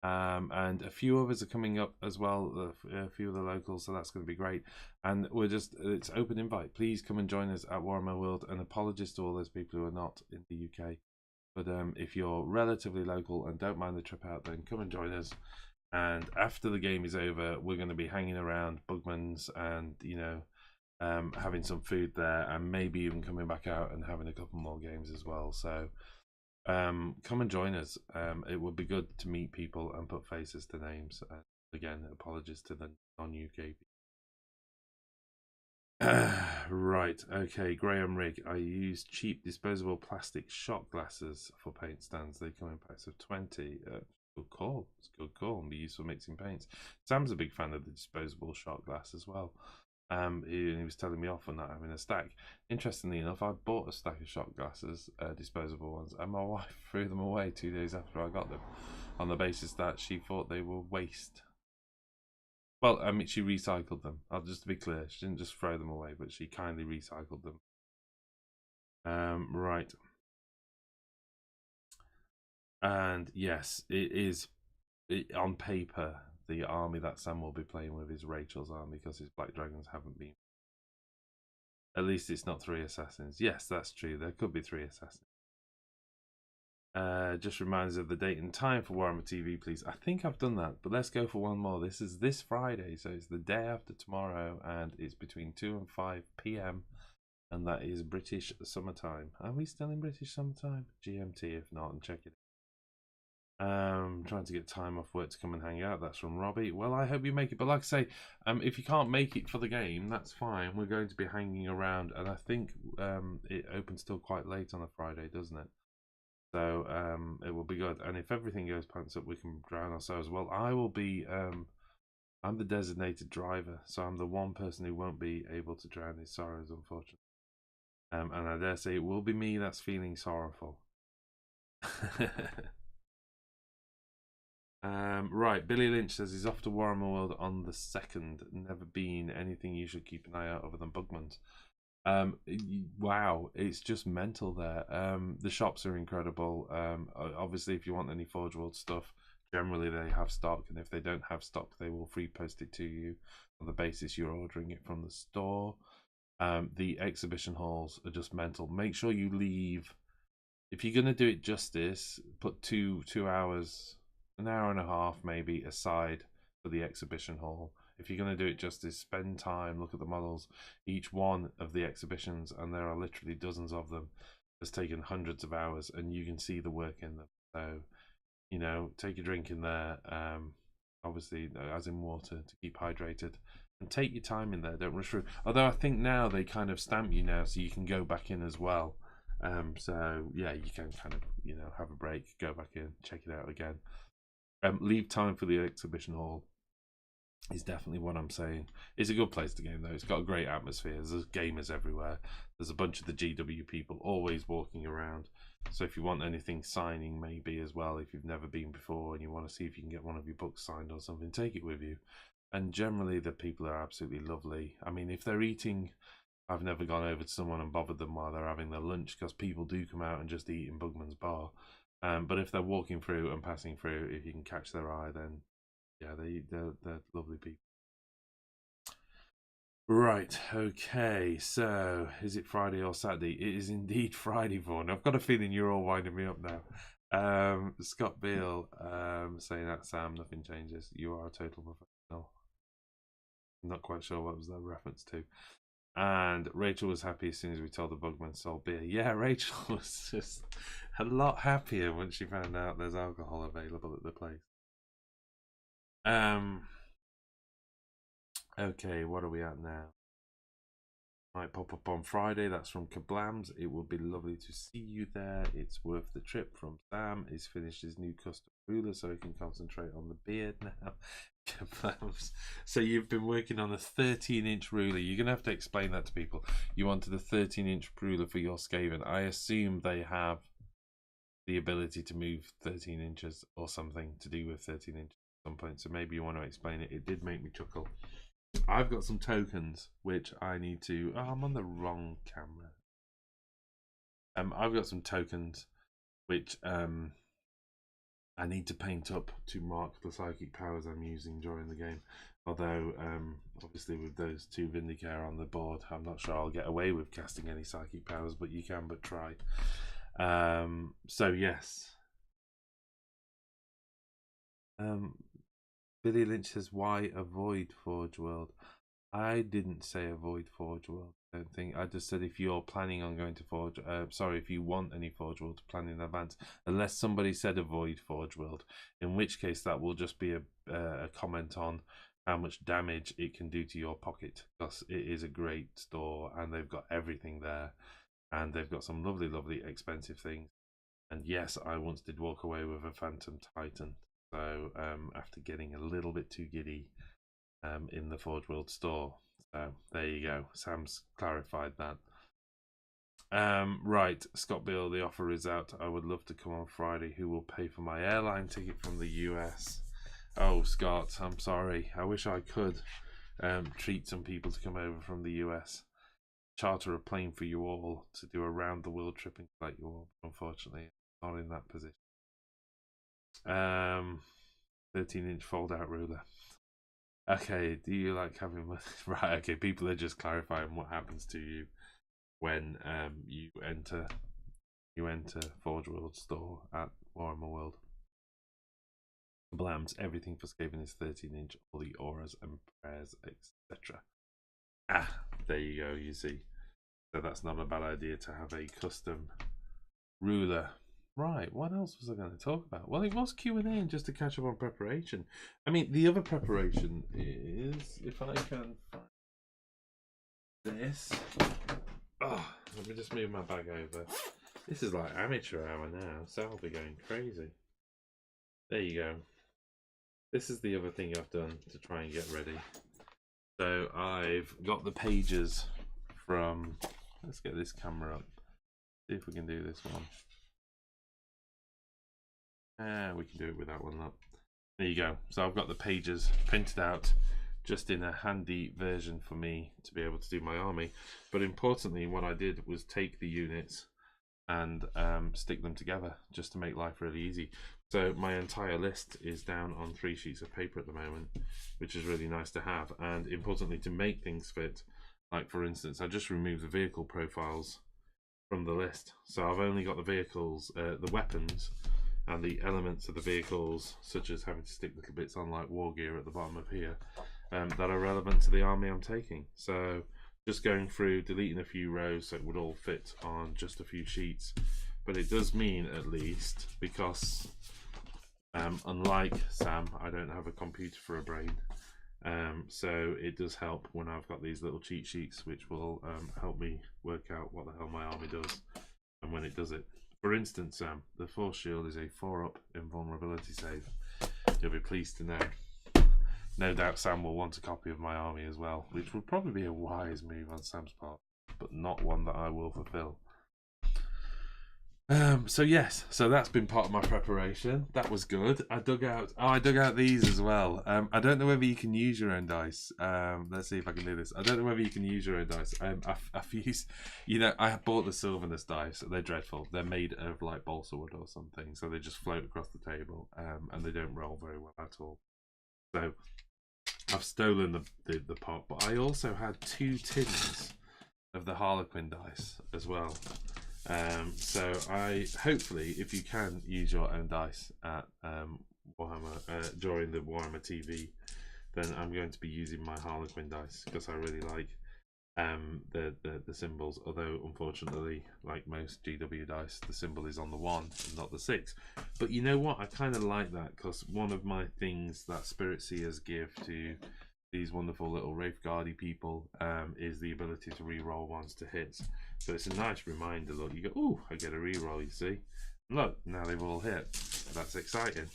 And a few others are coming up as well. A few of the locals, so that's going to be great. And it's open invite. Please come and join us at Warhammer World. And apologies to all those people who are not in the UK. But if you're relatively local and don't mind the trip out, then come and join us. And after the game is over, we're going to be hanging around Bugman's and, having some food there, and maybe even coming back out and having a couple more games as well. So come and join us. It would be good to meet people and put faces to names. Again, apologies to the non-UK people. Right, okay, Graham Rigg. I use cheap disposable plastic shot glasses for paint stands. They come in packs of 20. Good call. It's a good call and be used for mixing paints. Sam's a big fan of the disposable shot glass as well. He was telling me off on not having a stack. Interestingly enough, I bought a stack of shot glasses, disposable ones, and my wife threw them away 2 days after I got them, on the basis that she thought they were waste. Well, I mean, she recycled them. I'll just be clear, she didn't just throw them away, but she kindly recycled them. Right. And yes, it is on paper the army that Sam will be playing with is Rachel's army because his Black Dragons haven't been. At least it's not 3 assassins. Yes, that's true. There could be 3 assassins. Just reminds us of the date and time for Warhammer TV, please. I think I've done that, but let's go for one more. This is this Friday, so it's the day after tomorrow, and it's between 2 and 5 p.m. And that is British summertime. Are we still in British summertime? GMT, if not, and check it. Trying to get time off work to come and hang out. That's from Robbie. Well, I hope you make it. But like I say, if you can't make it for the game, that's fine. We're going to be hanging around, and I think it opens still quite late on a Friday, doesn't it? So it will be good. And if everything goes pants up, we can drown ourselves. Well, I will be. I'm the designated driver, so I'm the one person who won't be able to drown his sorrows, unfortunately. And I dare say it will be me that's feeling sorrowful. Right, Billy Lynch says he's off to Warhammer World on the 2nd. Never been. Anything you should keep an eye out other than Bugman's. Wow, it's just mental there. The shops are incredible. Obviously, if you want any Forge World stuff, generally they have stock, and if they don't have stock, they will free post it to you on the basis you're ordering it from the store. The exhibition halls are just mental. Make sure you leave. If you're going to do it justice, put 2 hours, an hour and a half maybe aside for the exhibition hall. If you're going to do it justice, spend time, look at the models, each one of the exhibitions, and there are literally dozens of them. has taken hundreds of hours, and you can see the work in them. So, you know, take a drink in there, obviously, as in water, to keep hydrated, and take your time in there. Don't rush through. Although I think now they kind of stamp you now, so you can go back in as well. So yeah, you can kind of, you know, have a break, go back in, check it out again. Leave time for the exhibition hall is definitely what I'm saying. It's a good place to game though. It's got a great atmosphere. There's gamers everywhere. There's a bunch of the GW people always walking around. So if you want anything signing, maybe as well, if you've never been before and you want to see if you can get one of your books signed or something, take it with you. And generally the people are absolutely lovely. I mean, if they're eating, I've never gone over to someone and bothered them while they're having their lunch, because people do come out and just eat in Bugman's bar. But if they're walking through and passing through, if you can catch their eye, then yeah, they're lovely people. Right, okay, so is it Friday or Saturday? It is indeed Friday, Vaughan. I've got a feeling you're all winding me up now. Scott Beale saying that, Sam, nothing changes. You are a total professional. I'm not quite sure what was that reference to. And Rachel was happy as soon as we told the Bugman sold beer. Yeah, Rachel was just a lot happier when she found out there's alcohol available at the place. Okay, what are we at now? Might pop up on Friday. That's from Kablams. It would be lovely to see you there. It's worth the trip. From Sam. He's finished his new custom ruler so he can concentrate on the beard now. Kablams. So you've been working on a 13-inch ruler. You're going to have to explain that to people. You wanted a 13-inch ruler for your Skaven. I assume they have the ability to move 13 inches or something to do with 13 inches at some point. So maybe you want to explain it. It did make me chuckle. I've got some tokens which I need to. Oh, I'm on the wrong camera. I've got some tokens which I need to paint up to mark the psychic powers I'm using during the game. Although, obviously, with those two Vindicare on the board, I'm not sure I'll get away with casting any psychic powers, but you can but try. So yes. Billy Lynch says, why avoid Forge World? I didn't say avoid Forge World, I don't think. I just said if you're planning on going to Forge, if you want any Forge World, to plan in advance. Unless somebody said avoid Forge World, in which case that will just be a comment on how much damage it can do to your pocket, because it is a great store and they've got everything there, and they've got some lovely, lovely expensive things. And yes, I once did walk away with a Phantom Titan. So after getting a little bit too giddy in the Forge World store. So there you go. Sam's clarified that. Right, Scott Beale, the offer is out. I would love to come on Friday. Who will pay for my airline ticket from the US? Oh, Scott, I'm sorry. I wish I could treat some people to come over from the US. Charter a plane for you all to do a round the world trip and collect you all. Unfortunately, not in that position. 13-inch fold-out ruler. Okay, do you like having right? Okay, people are just clarifying what happens to you when you enter Forge World store at Warhammer World. Blams, everything for Skaven is 13-inch, all the auras and prayers, etc. Ah, there you go. You see, so that's not a bad idea to have a custom ruler. Right, what else was I going to talk about? Well, it was Q&A just to catch up on preparation. I mean, the other preparation is, if I can find this. Oh, let me just move my bag over. This is like amateur hour now, so I'll be going crazy. There you go. This is the other thing I've done to try and get ready. So I've got the pages from, let's get this camera up. See if we can do this one. We can do it with that one up. There you go. So I've got the pages printed out just in a handy version for me to be able to do my army. But importantly, what I did was take the units and stick them together just to make life really easy. So my entire list is down on 3 sheets of paper at the moment, which is really nice to have. And importantly, to make things fit, like for instance, I just removed the vehicle profiles from the list. So I've only got the vehicles, the weapons, and the elements of the vehicles, such as having to stick little bits on like war gear at the bottom of here, that are relevant to the army I'm taking. So just going through, deleting a few rows so it would all fit on just a few sheets. But it does mean, at least, because unlike Sam, I don't have a computer for a brain. So it does help when I've got these little cheat sheets which will help me work out what the hell my army does and when it does it. For instance, the Force Shield is a 4-up invulnerability save. You'll be pleased to know. No doubt Sam will want a copy of my army as well, which would probably be a wise move on Sam's part, but not one that I will fulfill. So yes, so that's been part of my preparation. That was good. I dug out these as well. I don't know whether you can use your own dice. Let's see if I can do this. I don't know whether you can use your own dice. I've used, I bought the Sylvanus dice. They're dreadful. They're made of like balsa wood or something, so they just float across the table, and they don't roll very well at all. So I've stolen the pot, but I also had 2 tins of the Harlequin dice as well. So I hopefully, if you can use your own dice at Warhammer during the Warhammer TV, then I'm going to be using my Harlequin dice because I really like the symbols. Although unfortunately, like most GW dice, the symbol is on the 1 and not the 6. But you know what? I kind of like that because one of my things that Spirit Seers give to these wonderful little Wraithguardy people is the ability to re-roll ones to hits. So it's a nice reminder. Look, you go, oh, I get a re-roll, you see. Look, now they've all hit. That's exciting.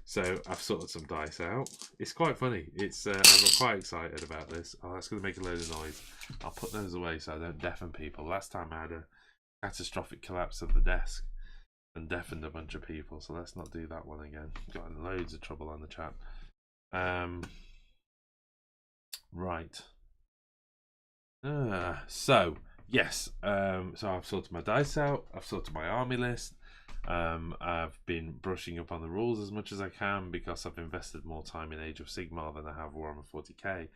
So I've sorted some dice out. It's quite funny. It's I'm quite excited about this. Oh, that's going to make a load of noise. I'll put those away so I don't deafen people. Last time I had a catastrophic collapse of the desk and deafened a bunch of people. So let's not do that one again. Got in loads of trouble on the chat. Right. So yes. So I've sorted my dice out. I've sorted my army list. I've been brushing up on the rules as much as I can because I've invested more time in Age of Sigmar than I have Warhammer 40k.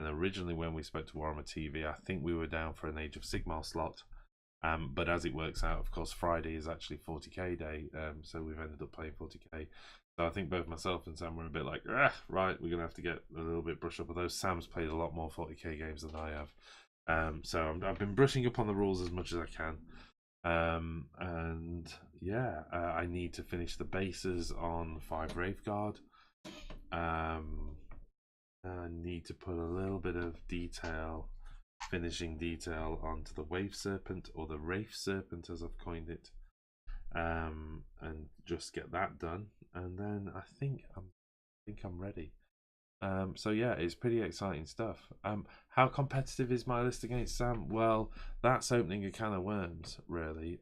And originally, when we spoke to Warhammer TV, I think we were down for an Age of Sigmar slot. But as it works out, of course, Friday is actually 40k day. So we've ended up playing 40k. So I think both myself and Sam were a bit like, right, we're going to have to get a little bit brushed up. Although Sam's played a lot more 40k games than I have. So I've been brushing up on the rules as much as I can. And yeah, I need to finish the bases on 5 Wraithguard. I need to put a little bit of detail, finishing detail onto the Wave Serpent, or the Wraith Serpent as I've coined it. And just get that done, and then I think I'm ready. So yeah, it's pretty exciting stuff. How competitive is my list against Sam? Well, that's opening a can of worms, really.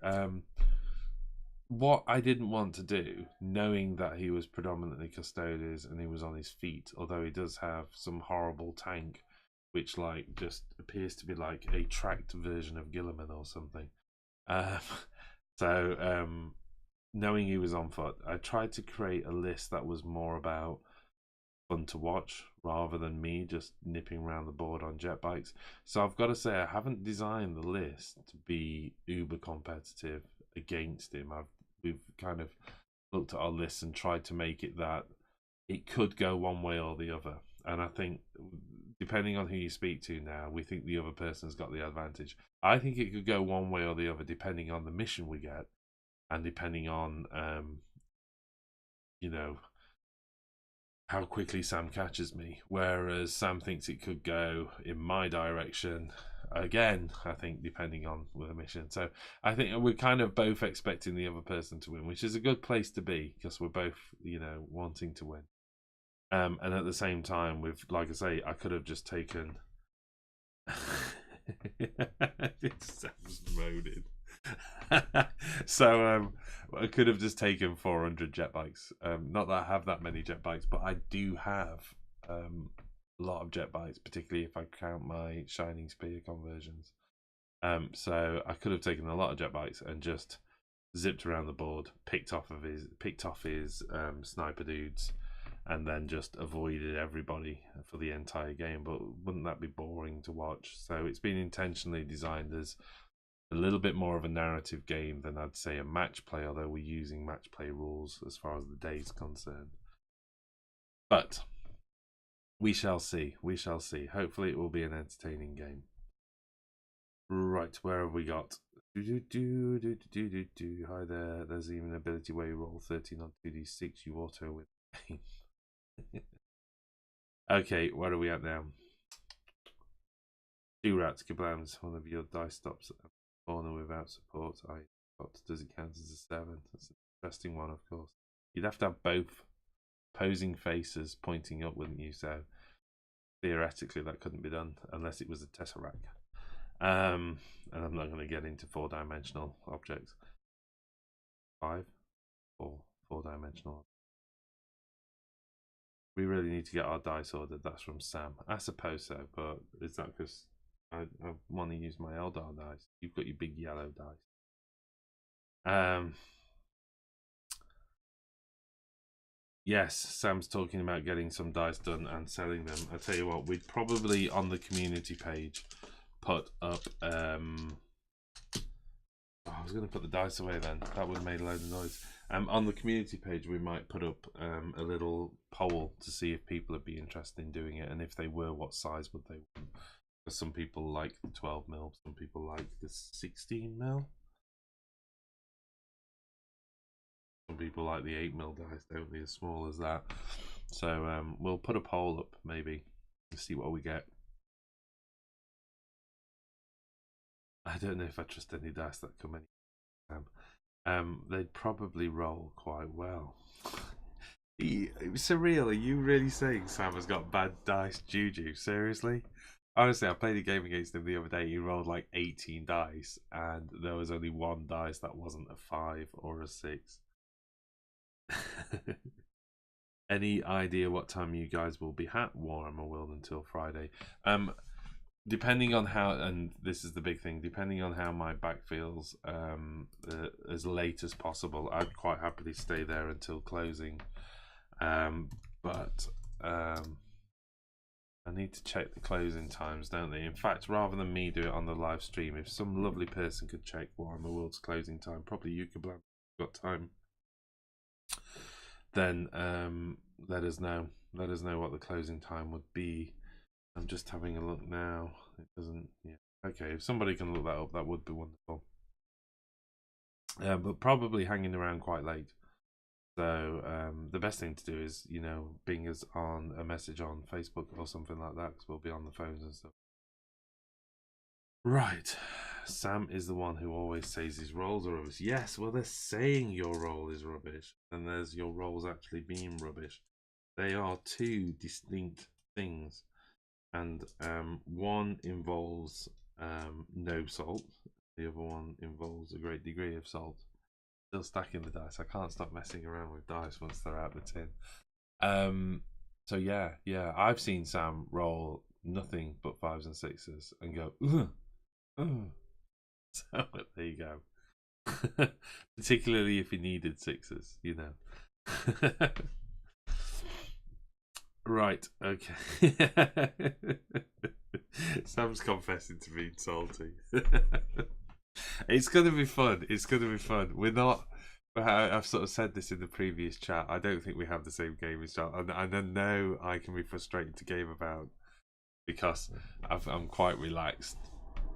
What I didn't want to do, knowing that he was predominantly Custodes and he was on his feet, although he does have some horrible tank, which like just appears to be like a tracked version of Gilliman or something. So knowing he was on foot, I tried to create a list that was more about fun to watch rather than me just nipping around the board on jet bikes. So I've got to say, I haven't designed the list to be uber competitive against him. We've kind of looked at our list and tried to make it that it could go one way or the other. And I think depending on who you speak to now, we think the other person's got the advantage. I think it could go one way or the other depending on the mission we get and depending on how quickly Sam catches me. Whereas Sam thinks it could go in my direction. Again, I think depending on the mission. So I think we're kind of both expecting the other person to win, which is a good place to be because we're both, wanting to win. And at the same time, like I say, I could have just taken. It sounds moaning. So I could have just taken 400 jet bikes. Not that I have that many jet bikes, but I do have a lot of jet bikes, particularly if I count my Shining Spear conversions. So I could have taken a lot of jet bikes and just zipped around the board, picked off his sniper dudes, and then just avoided everybody for the entire game. But wouldn't that be boring to watch? So it's been intentionally designed as a little bit more of a narrative game than I'd say a match play, although we're using match play rules as far as the day is concerned. But we shall see. Hopefully it will be an entertaining game. Right, where have we got? Hi there. There's even an ability where you roll 13 on 2d6. You auto with. Okay, where are we at now? Two rats, kablams. One of your dice stops at a corner without support. Does it count as a 7? That's an interesting one, of course. You'd have to have both opposing faces pointing up, wouldn't you? So theoretically, that couldn't be done unless it was a tesseract. And I'm not going to get into 4-dimensional objects. 4-dimensional. We really need to get our dice ordered. That's from Sam. I suppose so, but is that because I want to use my Eldar dice? You've got your big yellow dice. Yes, Sam's talking about getting some dice done and selling them. I tell you what, we'd probably on the community page put up. I was going to put the dice away then. That would have made a load of noise. On the community page, we might put up a little poll to see if people would be interested in doing it, and if they were, what size would they want? Because some people like the 12mm, some people like the 16mm. Some people like the 8mm dice, don't they? As small as that. So we'll put a poll up maybe to see what we get. I don't know if I trust any dice that come in. They'd probably roll quite well. Surreal, are you really saying Sam has got bad dice juju? Seriously? Honestly, I played a game against him the other day. He rolled like 18 dice, and there was only one dice that wasn't a 5 or a 6. Any idea what time you guys will be at Warhammer World until Friday? Depending on how, and this is the big thing, depending on how my back feels, as late as possible. I'd quite happily stay there until closing, but I need to check the closing times, don't they? In fact, rather than me do it on the live stream, if some lovely person could check Warhammer World's closing time, probably you could got time, then let us know. Let us know what the closing time would be. I'm just having a look now. It doesn't. Yeah. Okay. If somebody can look that up, that would be wonderful. But probably hanging around quite late. So the best thing to do is, ping us on a message on Facebook or something like that, because we'll be on the phones and stuff. Right. Sam is the one who always says his rolls are rubbish. Yes, well, they're saying your roll is rubbish, and there's your rolls actually being rubbish. They are two distinct things. And one involves no salt, the other one involves a great degree of salt. Still stacking the dice. I can't stop messing around with dice once they're out the tin. So yeah, I've seen Sam roll nothing but 5s and 6s and go, ugh, ugh. So there you go. Particularly if he needed 6s, Right, okay. Sam's confessing to being salty. It's going to be fun. It's going to be fun. We're not. I've sort of said this in the previous chat. I don't think we have the same game as John. And I know I can be frustrating to game about because I'm quite relaxed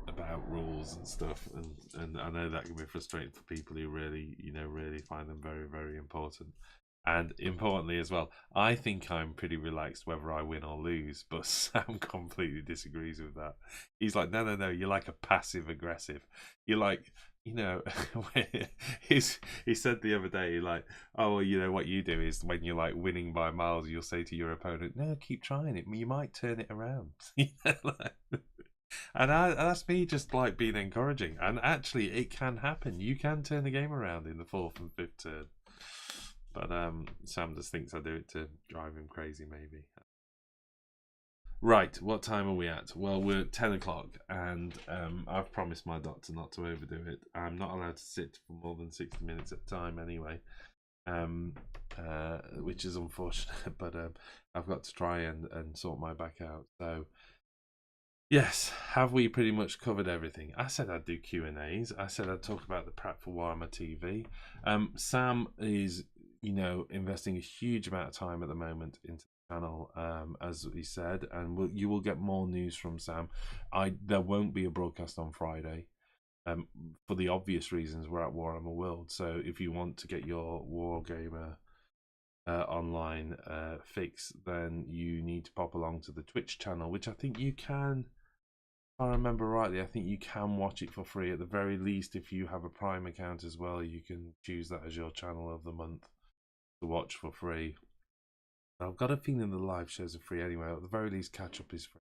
about rules and stuff. And I know that can be frustrating for people who really, really find them very, very important. And importantly as well, I think I'm pretty relaxed whether I win or lose, but Sam completely disagrees with that. He's like, no, you're like a passive aggressive. You're like, he said the other day, like, oh, well, what you do is when you're like winning by miles, you'll say to your opponent, no, keep trying it. You might turn it around. And that's me just like being encouraging. And actually, it can happen. You can turn the game around in the 4th and 5th turn. But Sam just thinks I do it to drive him crazy, maybe. Right, what time are we at? Well, we're at 10 o'clock, and I've promised my doctor not to overdo it. I'm not allowed to sit for more than 60 minutes at a time anyway, which is unfortunate, but I've got to try and sort my back out. So, yes, have we pretty much covered everything? I said I'd do Q&As. I said I'd talk about the Pratt for Warhammer TV. Sam is you know, investing a huge amount of time at the moment into the channel, as he said, and you will get more news from Sam. There won't be a broadcast on Friday, for the obvious reasons. We're at Warhammer World, so if you want to get your Wargamer online fix, then you need to pop along to the Twitch channel, which I think you can. If I remember rightly, I think you can watch it for free. At the very least, if you have a Prime account as well, you can choose that as your channel of the month to watch for free. I've got a feeling the live shows are free anyway. At the very least, catch up is free.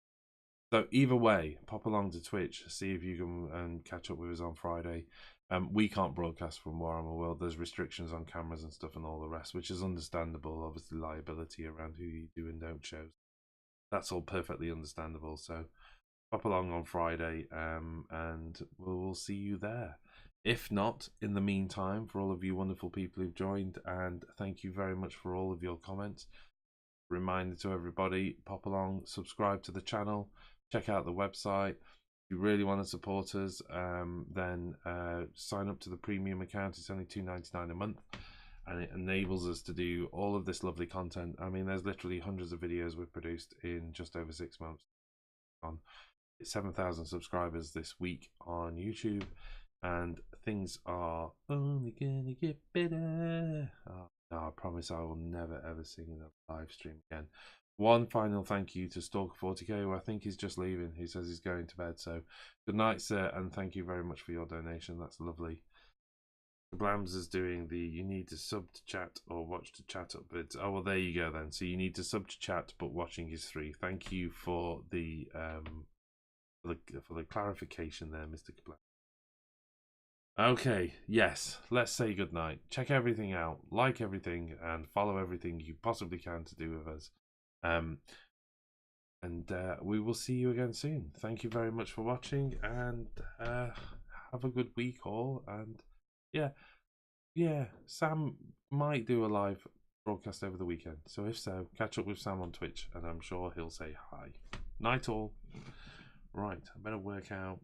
So either way, pop along to Twitch, see if you can catch up with us on Friday. We can't broadcast from Warhammer World. There's restrictions on cameras and stuff and all the rest, which is understandable. Obviously, liability around who you do and don't shows. That's all perfectly understandable. So pop along on Friday, and we'll see you there. If not, in the meantime, for all of you wonderful people who've joined, and thank you very much for all of your comments. Reminder to everybody, pop along, subscribe to the channel, check out the website. If you really want to support us, then sign up to the premium account. It's only $2.99 a month, and it enables us to do all of this lovely content. I mean, there's literally hundreds of videos we've produced in just over 6 months. On 7,000 subscribers this week on YouTube, and things are only gonna get better. Oh, no, I promise I will never ever sing in a live stream again. One final thank you to Stalker40k, who I think is just leaving. He says he's going to bed. So good night, sir, and thank you very much for your donation. That's lovely. Blams is doing the you need to sub to chat or watch to chat up vids. Oh well, there you go then. So you need to sub to chat, but watching is free. Thank you for the clarification there, Mr. Kablam. Okay, yes, let's say goodnight. Check everything out, like everything, and follow everything you possibly can to do with us. And we will see you again soon. Thank you very much for watching, and have a good week all. And yeah, Sam might do a live broadcast over the weekend. So if so, catch up with Sam on Twitch, and I'm sure he'll say hi. Night all. Right, I better work out